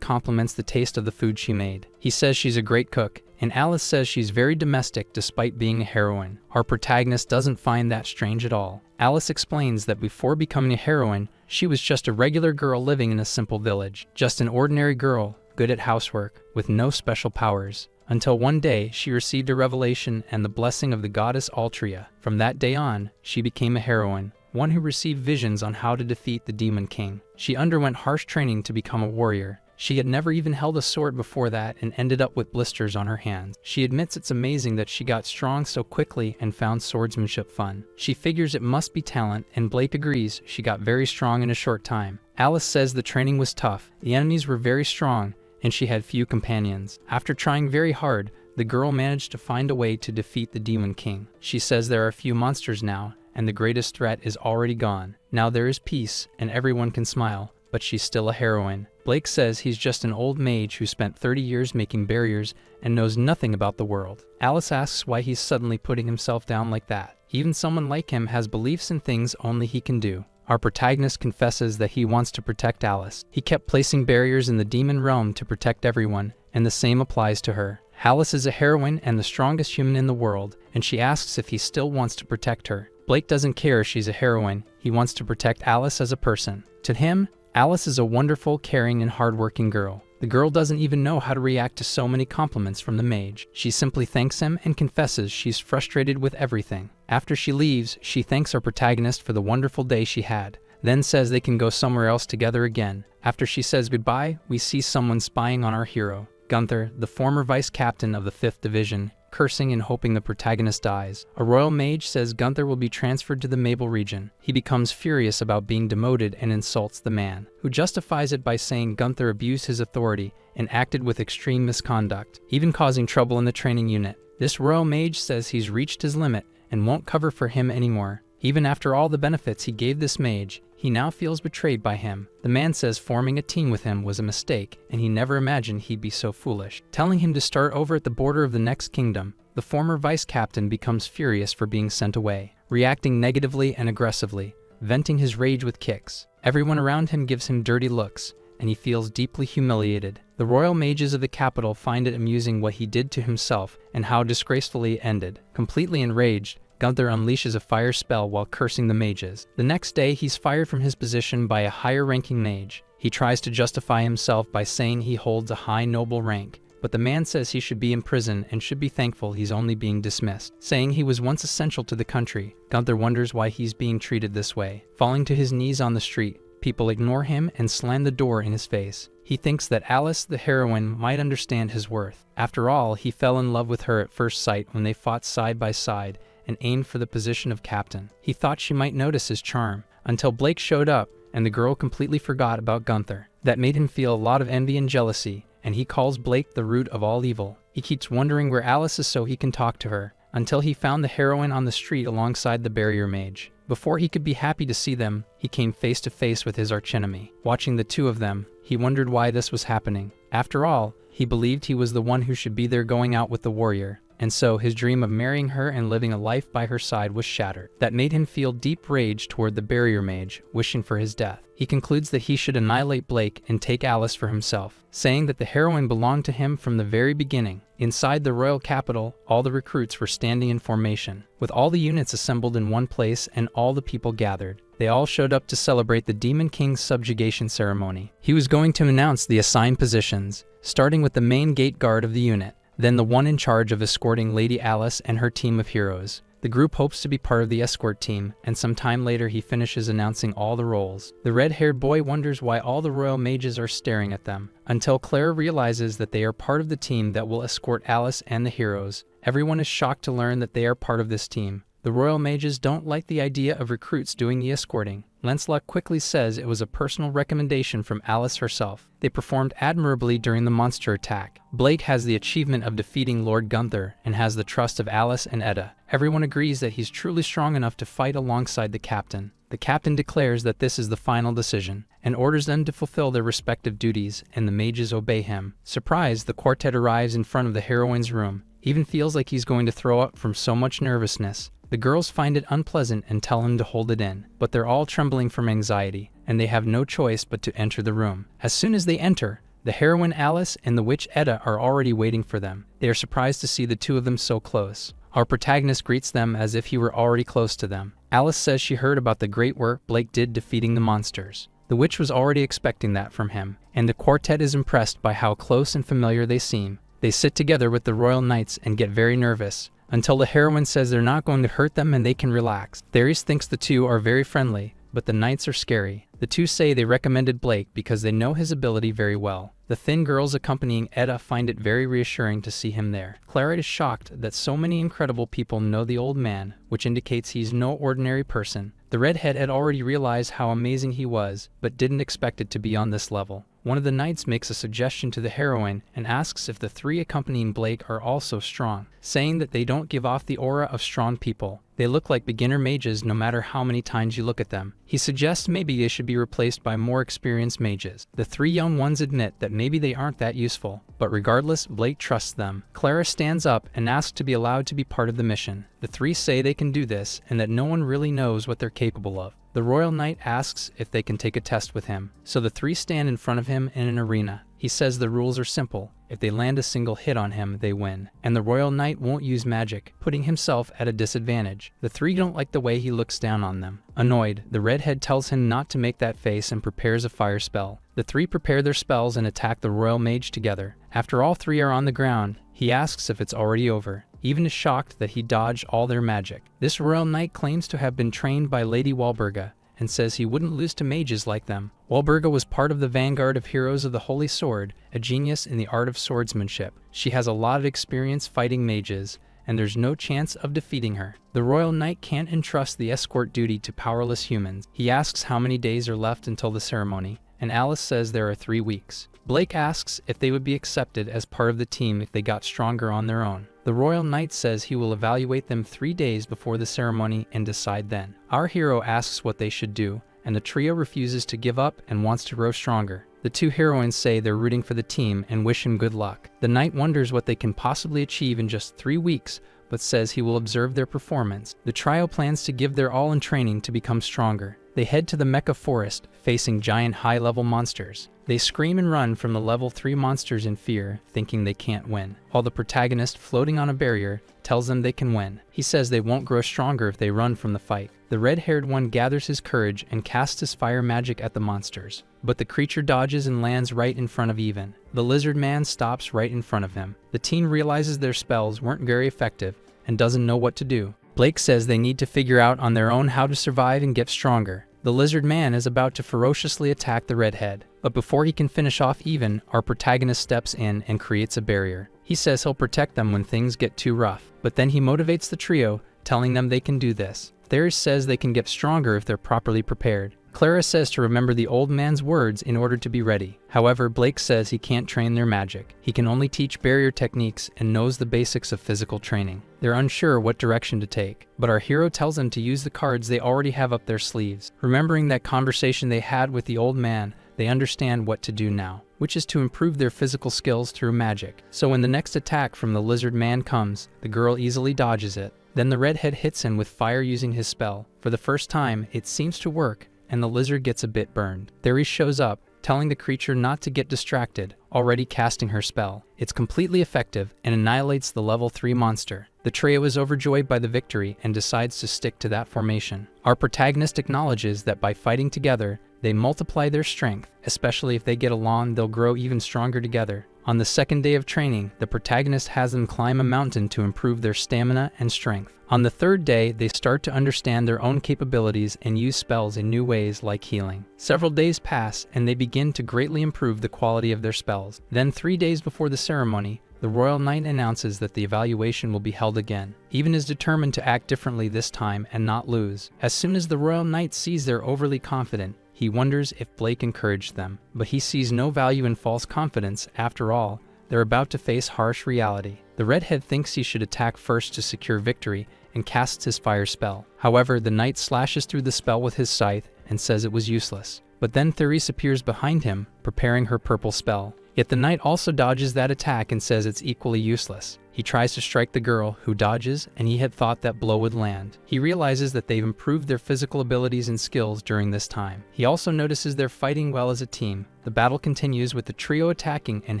compliments the taste of the food she made. He says she's a great cook, and Alice says she's very domestic despite being a heroine. Our protagonist doesn't find that strange at all. Alice explains that before becoming a heroine, she was just a regular girl living in a simple village. Just an ordinary girl, good at housework, with no special powers. Until one day, she received a revelation and the blessing of the goddess Altria. From that day on, she became a heroine, one who received visions on how to defeat the Demon King. She underwent harsh training to become a warrior. She had never even held a sword before that and ended up with blisters on her hands. She admits it's amazing that she got strong so quickly and found swordsmanship fun. She figures it must be talent, and Blake agrees she got very strong in a short time. Alice says the training was tough, the enemies were very strong, and she had few companions. After trying very hard, the girl managed to find a way to defeat the Demon King. She says there are few monsters now, and the greatest threat is already gone. Now there is peace, and everyone can smile, but she's still a heroine. Blake says he's just an old mage who spent 30 years making barriers and knows nothing about the world. Alice asks why he's suddenly putting himself down like that. Even someone like him has beliefs in things only he can do. Our protagonist confesses that he wants to protect Alice. He kept placing barriers in the demon realm to protect everyone, and the same applies to her. Alice is a heroine and the strongest human in the world, and she asks if he still wants to protect her. Blake doesn't care if she's a heroine. He wants to protect Alice as a person. To him, Alice is a wonderful, caring, and hardworking girl. The girl doesn't even know how to react to so many compliments from the mage. She simply thanks him and confesses she's frustrated with everything. After she leaves, she thanks our protagonist for the wonderful day she had, then says they can go somewhere else together again. After she says goodbye, we see someone spying on our hero. Gunther, the former vice captain of the 5th Division, cursing and hoping the protagonist dies. A royal mage says Gunther will be transferred to the Mabel region. He becomes furious about being demoted and insults the man, who justifies it by saying Gunther abused his authority and acted with extreme misconduct, even causing trouble in the training unit. This royal mage says he's reached his limit and won't cover for him anymore. Even after all the benefits he gave this mage, he now feels betrayed by him. The man says forming a team with him was a mistake, and he never imagined he'd be so foolish, telling him to start over at the border of the next kingdom. The former vice captain becomes furious for being sent away, reacting negatively and aggressively, venting his rage with kicks. Everyone around him gives him dirty looks, and he feels deeply humiliated. The royal mages of the capital find it amusing what he did to himself and how disgracefully it ended. Completely enraged, Gunther unleashes a fire spell while cursing the mages. The next day, he's fired from his position by a higher-ranking mage. He tries to justify himself by saying he holds a high noble rank, but the man says he should be in prison and should be thankful he's only being dismissed. Saying he was once essential to the country, Gunther wonders why he's being treated this way. Falling to his knees on the street, people ignore him and slam the door in his face. He thinks that Alice, the heroine, might understand his worth. After all, he fell in love with her at first sight when they fought side by side and aimed for the position of captain. He thought she might notice his charm, until Blake showed up and the girl completely forgot about Gunther. That made him feel a lot of envy and jealousy, and he calls Blake the root of all evil. He keeps wondering where Alice is so he can talk to her, until he found the heroine on the street alongside the barrier mage. Before he could be happy to see them, he came face to face with his archenemy. Watching the two of them, he wondered why this was happening. After all, he believed he was the one who should be there going out with the warrior. and so his dream of marrying her and living a life by her side was shattered. That made him feel deep rage toward the barrier mage, wishing for his death. He concludes that he should annihilate Blake and take Alice for himself, saying that the heroine belonged to him from the very beginning. Inside the royal capital, all the recruits were standing in formation, with all the units assembled in one place and all the people gathered. They all showed up to celebrate the Demon King's subjugation ceremony. He was going to announce the assigned positions, starting with the main gate guard of the unit, then the one in charge of escorting Lady Alice and her team of heroes. The group hopes to be part of the escort team, and some time later he finishes announcing all the roles. The red-haired boy wonders why all the royal mages are staring at them, until Clara realizes that they are part of the team that will escort Alice and the heroes. Everyone is shocked to learn that they are part of this team. The royal mages don't like the idea of recruits doing the escorting. Lancelot quickly says it was a personal recommendation from Alice herself. They performed admirably during the monster attack. Blake has the achievement of defeating Lord Gunther and has the trust of Alice and Edda. Everyone agrees that he's truly strong enough to fight alongside the captain. The captain declares that this is the final decision and orders them to fulfill their respective duties, and the mages obey him. Surprised, the quartet arrives in front of the heroine's room. Even feels like he's going to throw up from so much nervousness. The girls find it unpleasant and tell him to hold it in, but they're all trembling from anxiety, and they have no choice but to enter the room. As soon as they enter, the heroine Alice and the witch Edda are already waiting for them. They are surprised to see the two of them so close. Our protagonist greets them as if he were already close to them. Alice says she heard about the great work Blake did defeating the monsters. The witch was already expecting that from him, and the quartet is impressed by how close and familiar they seem. They sit together with the royal knights and get very nervous, until the heroine says they're not going to hurt them and they can relax. Darius thinks the two are very friendly, but the knights are scary. The two say they recommended Blake because they know his ability very well. The thin girls accompanying Edda find it very reassuring to see him there. Clara is shocked that so many incredible people know the old man, which indicates he's no ordinary person. The redhead had already realized how amazing he was, but didn't expect it to be on this level. One of the knights makes a suggestion to the heroine and asks if the three accompanying Blake are also strong, saying that they don't give off the aura of strong people. They look like beginner mages no matter how many times you look at them. He suggests maybe they should be replaced by more experienced mages. The three young ones admit that maybe they aren't that useful, but regardless, Blake trusts them. Clara stands up and asks to be allowed to be part of the mission. The three say they can do this and that no one really knows what they're capable of. The royal knight asks if they can take a test with him, so the three stand in front of him in an arena. He says the rules are simple. If they land a single hit on him, they win, and the royal knight won't use magic, putting himself at a disadvantage. The three don't like the way he looks down on them. Annoyed, the redhead tells him not to make that face and prepares a fire spell. The three prepare their spells and attack the royal mage together. After all three are on the ground, he asks if it's already over. Even is shocked that he dodged all their magic. This royal knight claims to have been trained by Lady Walburga, and says he wouldn't lose to mages like them. Walburga was part of the vanguard of Heroes of the Holy Sword, a genius in the art of swordsmanship. She has a lot of experience fighting mages, and there's no chance of defeating her. The royal knight can't entrust the escort duty to powerless humans. He asks how many days are left until the ceremony, and Alice says there are 3 weeks. Blake asks if they would be accepted as part of the team if they got stronger on their own. The royal knight says he will evaluate them 3 days before the ceremony and decide then. Our hero asks what they should do, and the trio refuses to give up and wants to grow stronger. The two heroines say they're rooting for the team and wish him good luck. The knight wonders what they can possibly achieve in just 3 weeks, but says he will observe their performance. The trio plans to give their all in training to become stronger. They head to the Mecha Forest, facing giant high-level monsters. They scream and run from the level 3 monsters in fear, thinking they can't win, while the protagonist, floating on a barrier, tells them they can win. He says they won't grow stronger if they run from the fight. The red-haired one gathers his courage and casts his fire magic at the monsters, but the creature dodges and lands right in front of Even. The lizard man stops right in front of him. The teen realizes their spells weren't very effective and doesn't know what to do. Blake says they need to figure out on their own how to survive and get stronger. The lizard man is about to ferociously attack the redhead, but before he can finish off Even, our protagonist steps in and creates a barrier. He says he'll protect them when things get too rough, but then he motivates the trio, telling them they can do this. Darius says they can get stronger if they're properly prepared. Clara says to remember the old man's words in order to be ready. However, Blake says he can't train their magic. He can only teach barrier techniques and knows the basics of physical training. They're unsure what direction to take, but our hero tells them to use the cards they already have up their sleeves. Remembering that conversation they had with the old man, they understand what to do now. which is to improve their physical skills through magic. So when the next attack from the lizard man comes, the girl easily dodges it. Then the redhead hits him with fire using his spell. For the first time, it seems to work, and the lizard gets a bit burned. Theory shows up, telling the creature not to get distracted, already casting her spell. It's completely effective and annihilates the level 3 monster. The trio is overjoyed by the victory and decides to stick to that formation. Our protagonist acknowledges that by fighting together, they multiply their strength, especially if they get along, they'll grow even stronger together. On the second day of training, the protagonist has them climb a mountain to improve their stamina and strength. On the third day, they start to understand their own capabilities and use spells in new ways like healing. Several days pass, and they begin to greatly improve the quality of their spells. Then 3 days before the ceremony, the Royal Knight announces that the evaluation will be held again. Even is determined to act differently this time and not lose. As soon as the Royal Knight sees they're overly confident, he wonders if Blake encouraged them. But he sees no value in false confidence. After all, they're about to face harsh reality. The redhead thinks he should attack first to secure victory and casts his fire spell. However, the knight slashes through the spell with his scythe and says it was useless. But then Fr0m appears behind him, preparing her purple spell. Yet the knight also dodges that attack and says it's equally useless. He tries to strike the girl, who dodges, and he had thought that blow would land. He realizes that they've improved their physical abilities and skills during this time. He also notices they're fighting well as a team. The battle continues with the trio attacking and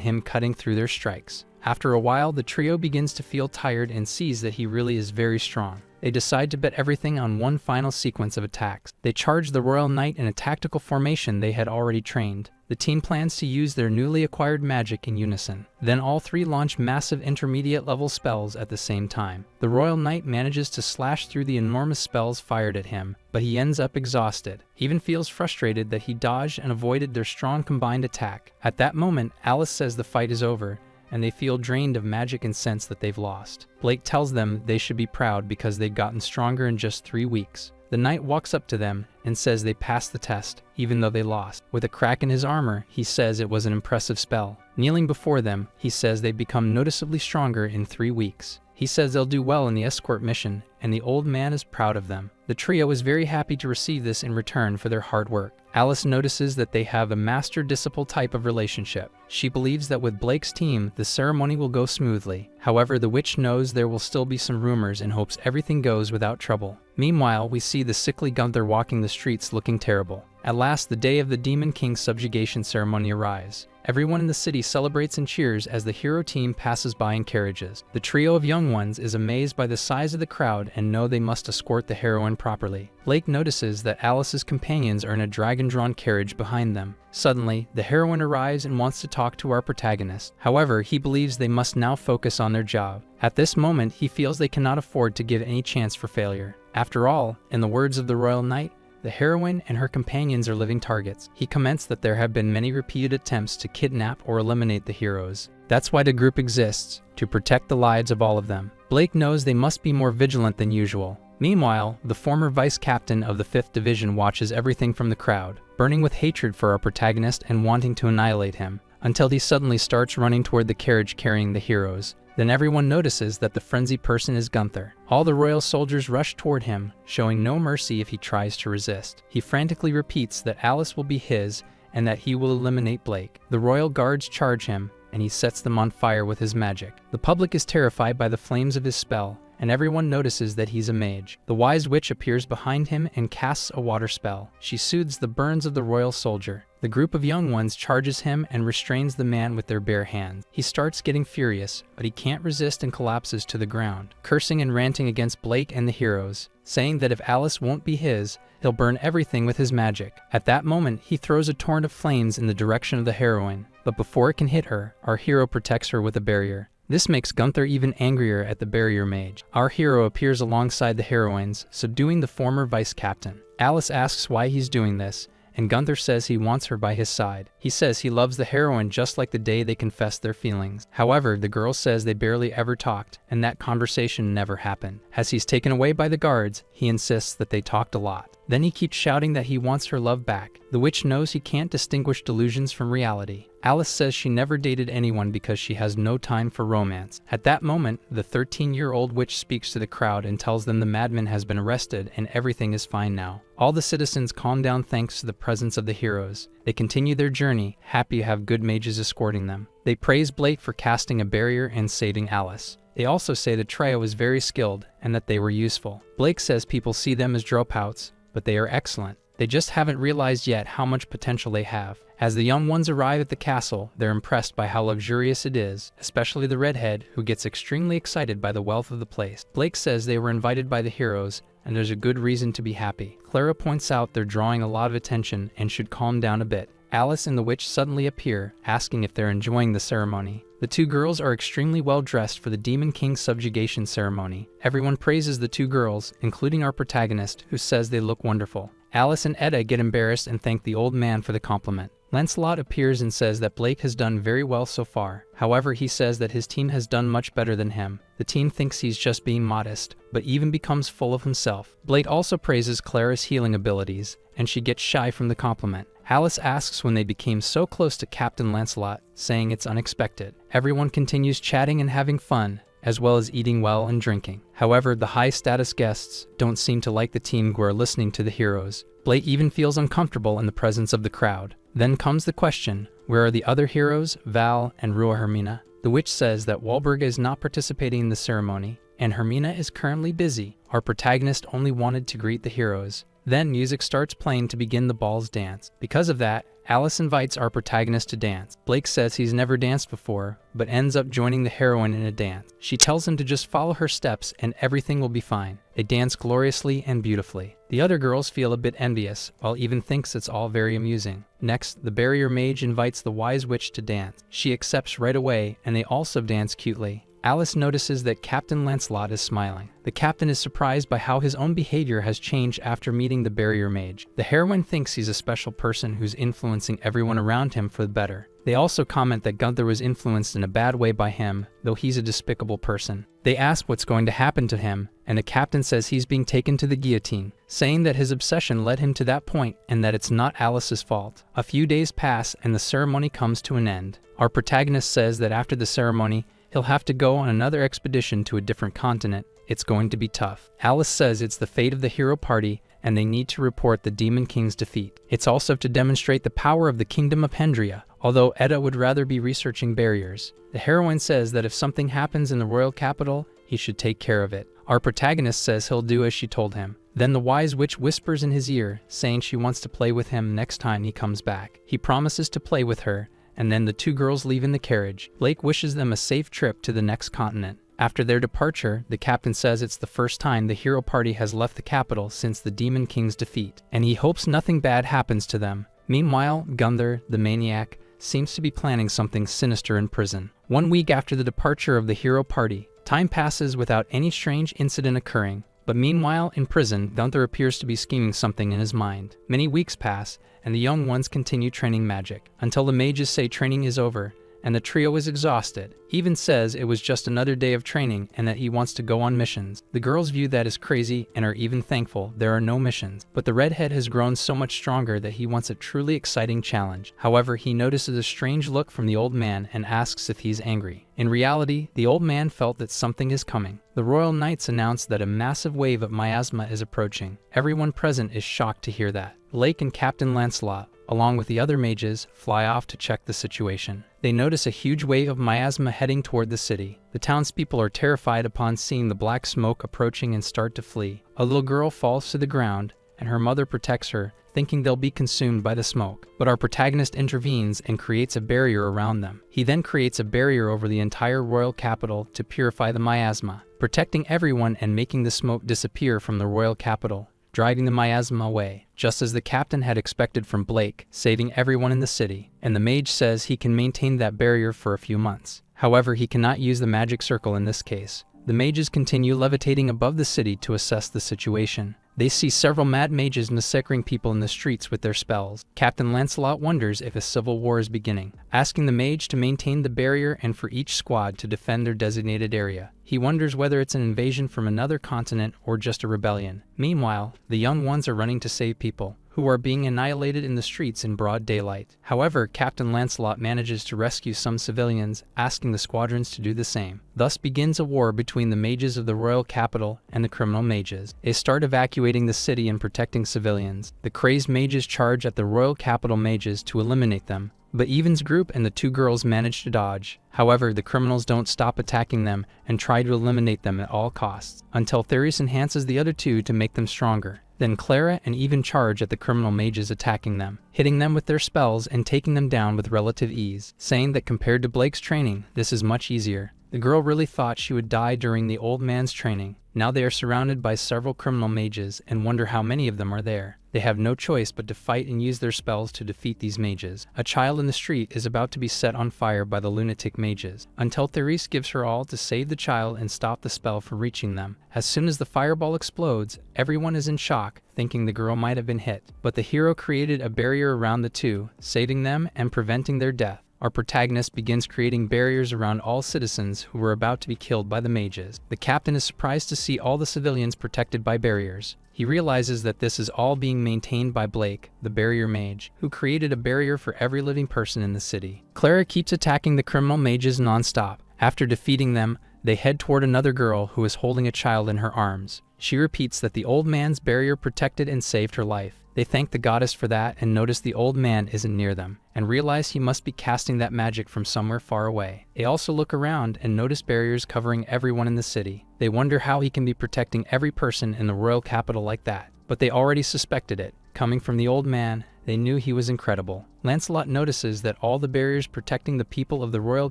him cutting through their strikes. After a while, the trio begins to feel tired and sees that he really is very strong. They decide to bet everything on one final sequence of attacks. They charge the Royal Knight in a tactical formation they had already trained. The team plans to use their newly acquired magic in unison. Then all three launch massive intermediate level spells at the same time. The Royal Knight manages to slash through the enormous spells fired at him, but he ends up exhausted. Even feels frustrated that he dodged and avoided their strong combined attack. At that moment, Alice says the fight is over, and they feel drained of magic and sense that they've lost. Blake tells them they should be proud because they've gotten stronger in just 3 weeks. The knight walks up to them and says they passed the test, even though they lost. With a crack in his armor, he says it was an impressive spell. Kneeling before them, he says they've become noticeably stronger in 3 weeks. He says they'll do well in the escort mission, and the old man is proud of them. The trio is very happy to receive this in return for their hard work. Alice notices that they have a master-disciple type of relationship. She believes that with Blake's team, the ceremony will go smoothly. However, the witch knows there will still be some rumors and hopes everything goes without trouble. Meanwhile, we see the sickly Gunther walking the streets looking terrible. At last, the day of the Demon King's subjugation ceremony arrives. Everyone in the city celebrates and cheers as the hero team passes by in carriages. The trio of young ones is amazed by the size of the crowd and know they must escort the heroine properly. Blake notices that Alice's companions are in a dragon-drawn carriage behind them. Suddenly, the heroine arrives and wants to talk to our protagonist. However, he believes they must now focus on their job. At this moment, he feels they cannot afford to give any chance for failure. After all, in the words of the Royal Knight, the heroine and her companions are living targets. He comments that there have been many repeated attempts to kidnap or eliminate the heroes. That's why the group exists, to protect the lives of all of them. Blake knows they must be more vigilant than usual. Meanwhile, the former vice captain of the 5th Division watches everything from the crowd, burning with hatred for our protagonist and wanting to annihilate him, until he suddenly starts running toward the carriage carrying the heroes. Then everyone notices that the frenzied person is Gunther. All the royal soldiers rush toward him, showing no mercy if he tries to resist. He frantically repeats that Alice will be his and that he will eliminate Blake. The royal guards charge him, and he sets them on fire with his magic. The public is terrified by the flames of his spell, and everyone notices that he's a mage. The wise witch appears behind him and casts a water spell. She soothes the burns of the royal soldier. The group of young ones charges him and restrains the man with their bare hands. He starts getting furious, but he can't resist and collapses to the ground, cursing and ranting against Blake and the heroes, saying that if Alice won't be his, he'll burn everything with his magic. At that moment, he throws a torrent of flames in the direction of the heroine, but before it can hit her, our hero protects her with a barrier. This makes Gunther even angrier at the barrier mage. Our hero appears alongside the heroines, subduing the former vice captain. Alice asks why he's doing this, and Gunther says he wants her by his side. He says he loves the heroine just like the day they confessed their feelings. However, the girl says they barely ever talked, and that conversation never happened. As he's taken away by the guards, he insists that they talked a lot. Then he keeps shouting that he wants her love back. The witch knows he can't distinguish delusions from reality. Alice says she never dated anyone because she has no time for romance. At that moment, the 13-year-old witch speaks to the crowd and tells them the madman has been arrested and everything is fine now. All the citizens calm down thanks to the presence of the heroes. They continue their journey, happy to have good mages escorting them. They praise Blake for casting a barrier and saving Alice. They also say the trio is very skilled and that they were useful. Blake says people see them as dropouts, but they are excellent. They just haven't realized yet how much potential they have. As the young ones arrive at the castle, they're impressed by how luxurious it is, especially the redhead, who gets extremely excited by the wealth of the place. Blake says they were invited by the heroes, and there's a good reason to be happy. Clara points out they're drawing a lot of attention and should calm down a bit. Alice and the witch suddenly appear, asking if they're enjoying the ceremony. The two girls are extremely well dressed for the Demon King's subjugation ceremony. Everyone praises the two girls, including our protagonist, who says they look wonderful. Alice and Etta get embarrassed and thank the old man for the compliment. Lancelot appears and says that Blake has done very well so far. However, he says that his team has done much better than him. The team thinks he's just being modest, but even becomes full of himself. Blake also praises Clara's healing abilities, and she gets shy from the compliment. Alice asks when they became so close to Captain Lancelot, saying it's unexpected. Everyone continues chatting and having fun, as well as eating well and drinking. However, the high-status guests don't seem to like the team who are listening to the heroes. Blake even feels uncomfortable in the presence of the crowd. Then comes the question, where are the other heroes, Val and Rua Hermina? The witch says that Walburga is not participating in the ceremony, and Hermina is currently busy. Our protagonist only wanted to greet the heroes. Then music starts playing to begin the ball's dance. Because of that, Alice invites our protagonist to dance. Blake says he's never danced before, but ends up joining the heroine in a dance. She tells him to just follow her steps and everything will be fine. They dance gloriously and beautifully. The other girls feel a bit envious, while Even thinks it's all very amusing. Next, the barrier mage invites the wise witch to dance. She accepts right away, and they also dance cutely. Alice notices that Captain Lancelot is smiling. The captain is surprised by how his own behavior has changed after meeting the barrier mage. The heroine thinks he's a special person who's influencing everyone around him for the better. They also comment that Gunther was influenced in a bad way by him, though he's a despicable person. They ask what's going to happen to him, and the captain says he's being taken to the guillotine, saying that his obsession led him to that point and that it's not Alice's fault. A few days pass and the ceremony comes to an end. Our protagonist says that after the ceremony, he'll have to go on another expedition to a different continent. It's going to be tough. Alice says it's the fate of the hero party and they need to report the Demon King's defeat. It's also to demonstrate the power of the Kingdom of Hendria, although Etta would rather be researching barriers. The heroine says that if something happens in the royal capital, he should take care of it. Our protagonist says he'll do as she told him. Then the wise witch whispers in his ear, saying she wants to play with him next time he comes back. He promises to play with her, and then the two girls leave in the carriage. Blake wishes them a safe trip to the next continent. After their departure, the captain says it's the first time the hero party has left the capital since the Demon King's defeat, and he hopes nothing bad happens to them. Meanwhile, Gunther, the maniac, seems to be planning something sinister in prison. 1 week after the departure of the hero party, time passes without any strange incident occurring. But meanwhile, in prison, Gunther appears to be scheming something in his mind. Many weeks pass, and the young ones continue training magic, until the mages say training is over, and the trio is exhausted. Even says it was just another day of training and that he wants to go on missions. The girls view that as crazy and are even thankful there are no missions. But the redhead has grown so much stronger that he wants a truly exciting challenge. However, he notices a strange look from the old man and asks if he's angry. In reality, the old man felt that something is coming. The royal knights announce that a massive wave of miasma is approaching. Everyone present is shocked to hear that. Blake and Captain Lancelot, along with the other mages, fly off to check the situation. They notice a huge wave of miasma heading toward the city. The townspeople are terrified upon seeing the black smoke approaching and start to flee. A little girl falls to the ground, and her mother protects her, thinking they'll be consumed by the smoke. But our protagonist intervenes and creates a barrier around them. He then creates a barrier over the entire royal capital to purify the miasma, protecting everyone and making the smoke disappear from the royal capital, driving the miasma away, just as the captain had expected from Blake, saving everyone in the city. And the mage says he can maintain that barrier for a few months. However, he cannot use the magic circle in this case. The mages continue levitating above the city to assess the situation. They see several mad mages massacring people in the streets with their spells. Captain Lancelot wonders if a civil war is beginning, asking the mage to maintain the barrier and for each squad to defend their designated area. He wonders whether it's an invasion from another continent or just a rebellion. Meanwhile, the young ones are running to save people, who are being annihilated in the streets in broad daylight. However, Captain Lancelot manages to rescue some civilians, asking the squadrons to do the same. Thus begins a war between the mages of the royal capital and the criminal mages. They start evacuating the city and protecting civilians. The crazed mages charge at the royal capital mages to eliminate them, but Evan's group and the two girls manage to dodge. However, the criminals don't stop attacking them and try to eliminate them at all costs, until Theris enhances the other two to make them stronger. Then Clara and Evan charge at the criminal mages, attacking them, hitting them with their spells and taking them down with relative ease, saying that compared to Blake's training, this is much easier. The girl really thought she would die during the old man's training. Now they are surrounded by several criminal mages and wonder how many of them are there. They have no choice but to fight and use their spells to defeat these mages. A child in the street is about to be set on fire by the lunatic mages, until Theris gives her all to save the child and stop the spell from reaching them. As soon as the fireball explodes, everyone is in shock, thinking the girl might have been hit. But the hero created a barrier around the two, saving them and preventing their death. Our protagonist begins creating barriers around all citizens who were about to be killed by the mages. The captain is surprised to see all the civilians protected by barriers. He realizes that this is all being maintained by Blake, the barrier mage, who created a barrier for every living person in the city. Clara keeps attacking the criminal mages non-stop. After defeating them, they head toward another girl who is holding a child in her arms. She repeats that the old man's barrier protected and saved her life. They thank the goddess for that and notice the old man isn't near them, and realize he must be casting that magic from somewhere far away. They also look around and notice barriers covering everyone in the city. They wonder how he can be protecting every person in the royal capital like that, but they already suspected it. Coming from the old man, they knew he was incredible. Lancelot notices that all the barriers protecting the people of the royal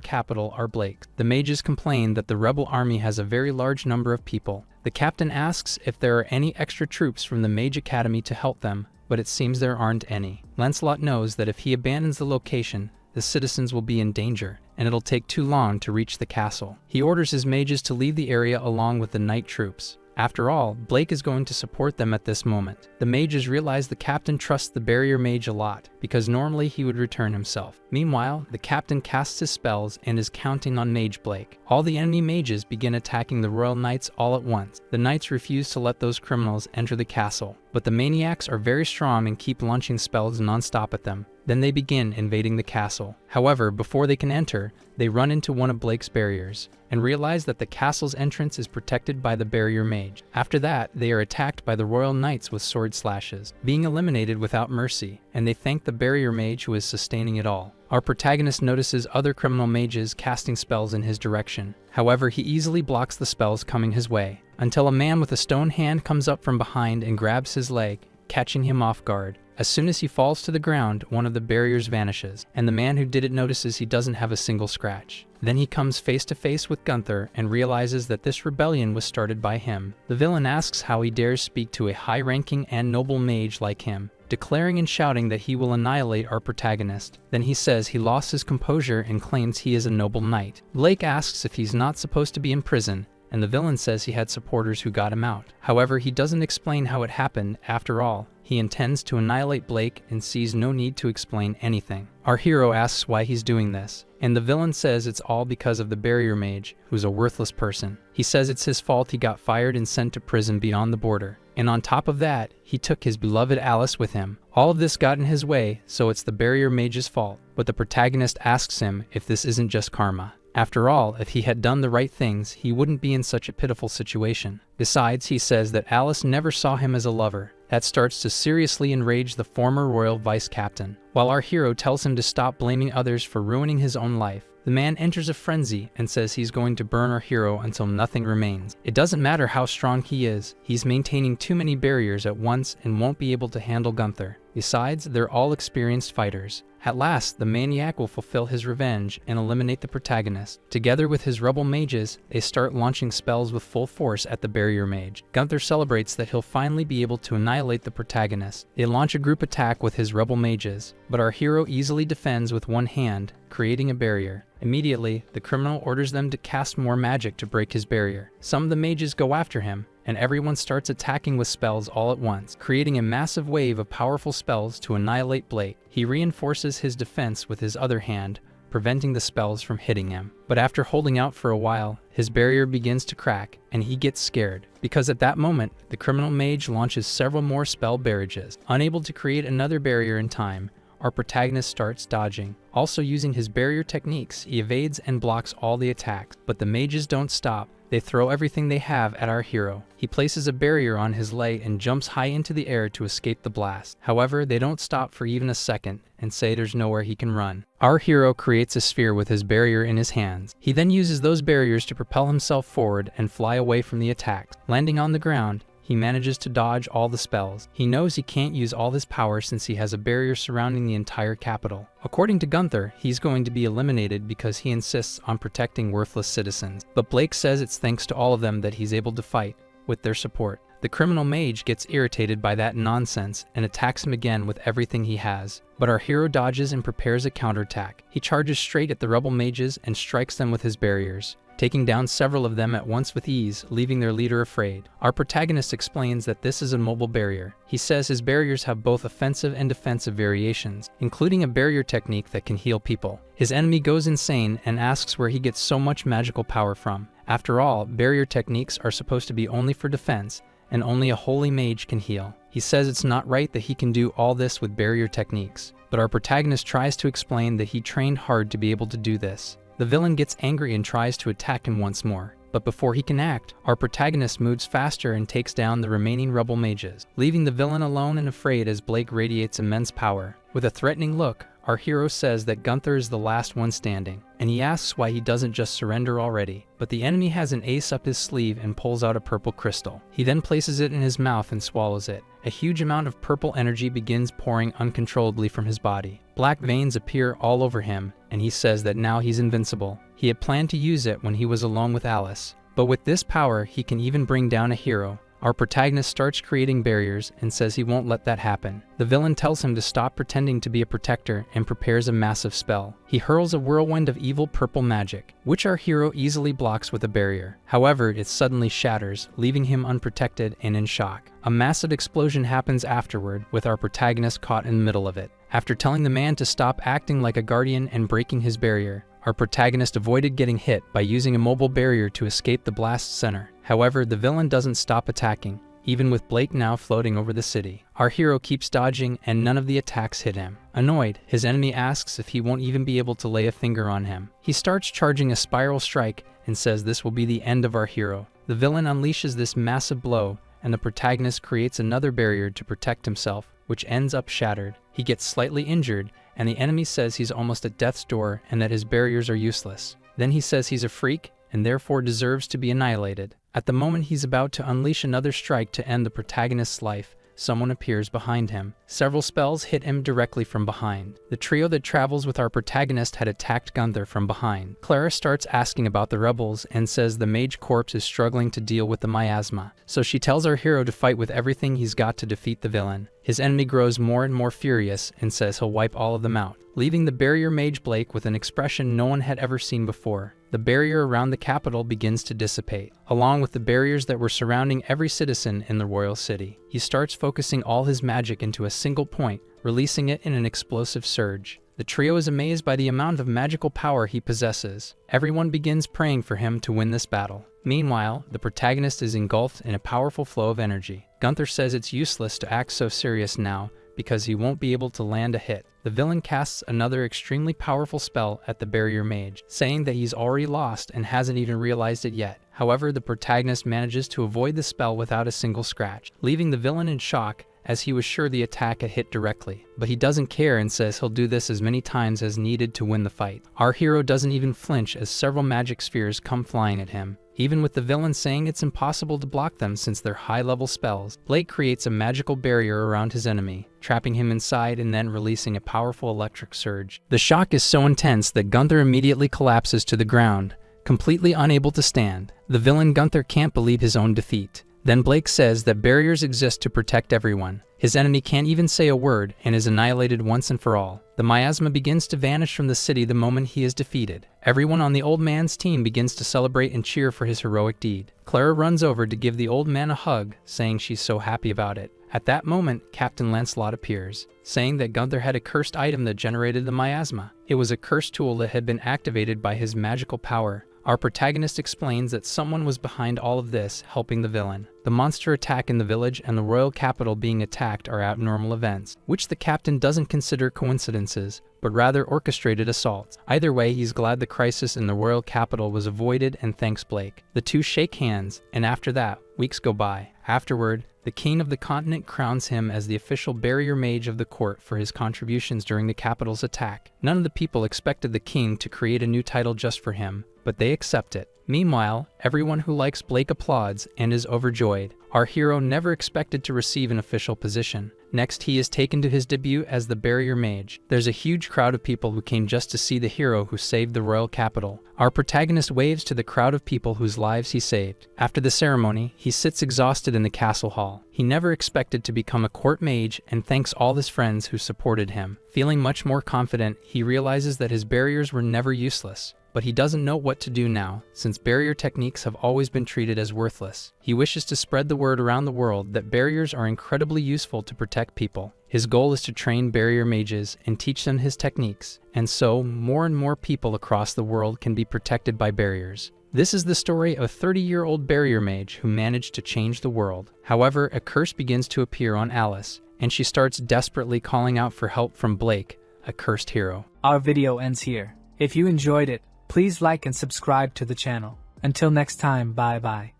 capital are Blake's. The mages complain that the rebel army has a very large number of people. The captain asks if there are any extra troops from the Mage Academy to help them, but it seems there aren't any. Lancelot knows that if he abandons the location, the citizens will be in danger, and it'll take too long to reach the castle. He orders his mages to leave the area along with the night troops. After all, Blake is going to support them at this moment. The mages realize the captain trusts the barrier mage a lot, because normally he would return himself. Meanwhile, the captain casts his spells and is counting on Mage Blake. All the enemy mages begin attacking the royal knights all at once. The knights refuse to let those criminals enter the castle, but the maniacs are very strong and keep launching spells non-stop at them. Then they begin invading the castle. However, before they can enter, they run into one of Blake's barriers, and realize that the castle's entrance is protected by the barrier mage. After that, they are attacked by the royal knights with sword slashes, being eliminated without mercy, and they thank the barrier mage who is sustaining it all. Our protagonist notices other criminal mages casting spells in his direction. However, he easily blocks the spells coming his way, until a man with a stone hand comes up from behind and grabs his leg, catching him off guard. As soon as he falls to the ground, one of the barriers vanishes, and the man who did it notices he doesn't have a single scratch. Then he comes face to face with Gunther and realizes that this rebellion was started by him. The villain asks how he dares speak to a high-ranking and noble mage like him, declaring and shouting that he will annihilate our protagonist. Then he says he lost his composure and claims he is a noble knight. Blake asks if he's not supposed to be in prison, and the villain says he had supporters who got him out. However, he doesn't explain how it happened. After all, he intends to annihilate Blake and sees no need to explain anything. Our hero asks why he's doing this, and the villain says it's all because of the barrier mage, who's a worthless person. He says it's his fault he got fired and sent to prison beyond the border. And on top of that, he took his beloved Alice with him. All of this got in his way, so it's the barrier mage's fault. But the protagonist asks him if this isn't just karma. After all, if he had done the right things, he wouldn't be in such a pitiful situation. Besides, he says that Alice never saw him as a lover. That starts to seriously enrage the former royal vice captain. While our hero tells him to stop blaming others for ruining his own life, the man enters a frenzy and says he's going to burn our hero until nothing remains. It doesn't matter how strong he is, he's maintaining too many barriers at once and won't be able to handle Gunther. Besides, they're all experienced fighters. At last, the maniac will fulfill his revenge and eliminate the protagonist. Together with his rebel mages, they start launching spells with full force at the barrier mage. Gunther celebrates that he'll finally be able to annihilate the protagonist. They launch a group attack with his rebel mages, but our hero easily defends with one hand, creating a barrier. Immediately, the criminal orders them to cast more magic to break his barrier. Some of the mages go after him, and everyone starts attacking with spells all at once, creating a massive wave of powerful spells to annihilate Blake. He reinforces his defense with his other hand, preventing the spells from hitting him. But after holding out for a while, his barrier begins to crack, and he gets scared, because at that moment, the criminal mage launches several more spell barrages. Unable to create another barrier in time, our protagonist starts dodging. Also using his barrier techniques, he evades and blocks all the attacks. But the mages don't stop. They throw everything they have at our hero. He places a barrier on his leg and jumps high into the air to escape the blast. However, they don't stop for even a second and say there's nowhere he can run. Our hero creates a sphere with his barrier in his hands. He then uses those barriers to propel himself forward and fly away from the attacks. Landing on the ground, he manages to dodge all the spells. He knows he can't use all his power since he has a barrier surrounding the entire capital. According to Gunther, he's going to be eliminated because he insists on protecting worthless citizens. But Blake says it's thanks to all of them that he's able to fight, with their support. The criminal mage gets irritated by that nonsense and attacks him again with everything he has. But our hero dodges and prepares a counterattack. He charges straight at the rebel mages and strikes them with his barriers, taking down several of them at once with ease, leaving their leader afraid. Our protagonist explains that this is a mobile barrier. He says his barriers have both offensive and defensive variations, including a barrier technique that can heal people. His enemy goes insane and asks where he gets so much magical power from. After all, barrier techniques are supposed to be only for defense, and only a holy mage can heal. He says it's not right that he can do all this with barrier techniques, but our protagonist tries to explain that he trained hard to be able to do this. The villain gets angry and tries to attack him once more. But before he can act, our protagonist moves faster and takes down the remaining rebel mages, leaving the villain alone and afraid as Blake radiates immense power. With a threatening look, our hero says that Gunther is the last one standing, and he asks why he doesn't just surrender already. But the enemy has an ace up his sleeve and pulls out a purple crystal. He then places it in his mouth and swallows it. A huge amount of purple energy begins pouring uncontrollably from his body. Black veins appear all over him, and he says that now he's invincible. He had planned to use it when he was alone with Alice, but with this power he can even bring down a hero. Our protagonist starts creating barriers and says he won't let that happen. The villain tells him to stop pretending to be a protector and prepares a massive spell. He hurls a whirlwind of evil purple magic, which our hero easily blocks with a barrier. However, it suddenly shatters, leaving him unprotected and in shock. A massive explosion happens afterward, with our protagonist caught in the middle of it. After telling the man to stop acting like a guardian and breaking his barrier, our protagonist avoided getting hit by using a mobile barrier to escape the blast center. However, the villain doesn't stop attacking, even with Blake now floating over the city. Our hero keeps dodging and none of the attacks hit him. Annoyed, his enemy asks if he won't even be able to lay a finger on him. He starts charging a spiral strike and says this will be the end of our hero. The villain unleashes this massive blow, and the protagonist creates another barrier to protect himself, which ends up shattered. He gets slightly injured, and the enemy says he's almost at death's door and that his barriers are useless. Then he says he's a freak and therefore deserves to be annihilated. At the moment he's about to unleash another strike to end the protagonist's life, someone appears behind him. Several spells hit him directly from behind. The trio that travels with our protagonist had attacked Gunther from behind. Clara starts asking about the rebels and says the mage corpse is struggling to deal with the miasma, so she tells our hero to fight with everything he's got to defeat the villain. His enemy grows more and more furious and says he'll wipe all of them out, leaving the barrier mage Blake with an expression no one had ever seen before. The barrier around the capital begins to dissipate, along with the barriers that were surrounding every citizen in the royal city. He starts focusing all his magic into a single point, releasing it in an explosive surge. The trio is amazed by the amount of magical power he possesses. Everyone begins praying for him to win this battle. Meanwhile, the protagonist is engulfed in a powerful flow of energy. Gunther says it's useless to act so serious now because he won't be able to land a hit. The villain casts another extremely powerful spell at the barrier mage, saying that he's already lost and hasn't even realized it yet. However, the protagonist manages to avoid the spell without a single scratch, leaving the villain in shock as he was sure the attack had hit directly. But he doesn't care and says he'll do this as many times as needed to win the fight. Our hero doesn't even flinch as several magic spheres come flying at him. Even with the villain saying it's impossible to block them since they're high-level spells, Blake creates a magical barrier around his enemy, trapping him inside and then releasing a powerful electric surge. The shock is so intense that Gunther immediately collapses to the ground, completely unable to stand. The villain Gunther can't believe his own defeat. Then Blake says that barriers exist to protect everyone. His enemy can't even say a word and is annihilated once and for all. The miasma begins to vanish from the city the moment he is defeated. Everyone on the old man's team begins to celebrate and cheer for his heroic deed. Clara runs over to give the old man a hug, saying she's so happy about it. At that moment, Captain Lancelot appears, saying that Gunther had a cursed item that generated the miasma. It was a cursed tool that had been activated by his magical power. Our protagonist explains that someone was behind all of this, helping the villain. The monster attack in the village and the royal capital being attacked are abnormal events, which the captain doesn't consider coincidences, but rather orchestrated assaults. Either way, he's glad the crisis in the royal capital was avoided and thanks Blake. The two shake hands, and after that, weeks go by. Afterward, the king of the continent crowns him as the official barrier mage of the court for his contributions during the capital's attack. None of the people expected the king to create a new title just for him, but they accept it. Meanwhile, everyone who likes Blake applauds and is overjoyed. Our hero never expected to receive an official position. Next, he is taken to his debut as the barrier mage. There's a huge crowd of people who came just to see the hero who saved the royal capital. Our protagonist waves to the crowd of people whose lives he saved. After the ceremony, he sits exhausted in the castle hall. He never expected to become a court mage and thanks all his friends who supported him. Feeling much more confident, he realizes that his barriers were never useless. But he doesn't know what to do now, since barrier techniques have always been treated as worthless. He wishes to spread the word around the world that barriers are incredibly useful to protect people. His goal is to train barrier mages and teach them his techniques, and so more and more people across the world can be protected by barriers. This is the story of a 30-year-old barrier mage who managed to change the world. However, a curse begins to appear on Alice, and she starts desperately calling out for help from Blake, a cursed hero. Our video ends here. If you enjoyed it, please like and subscribe to the channel. Until next time, bye bye.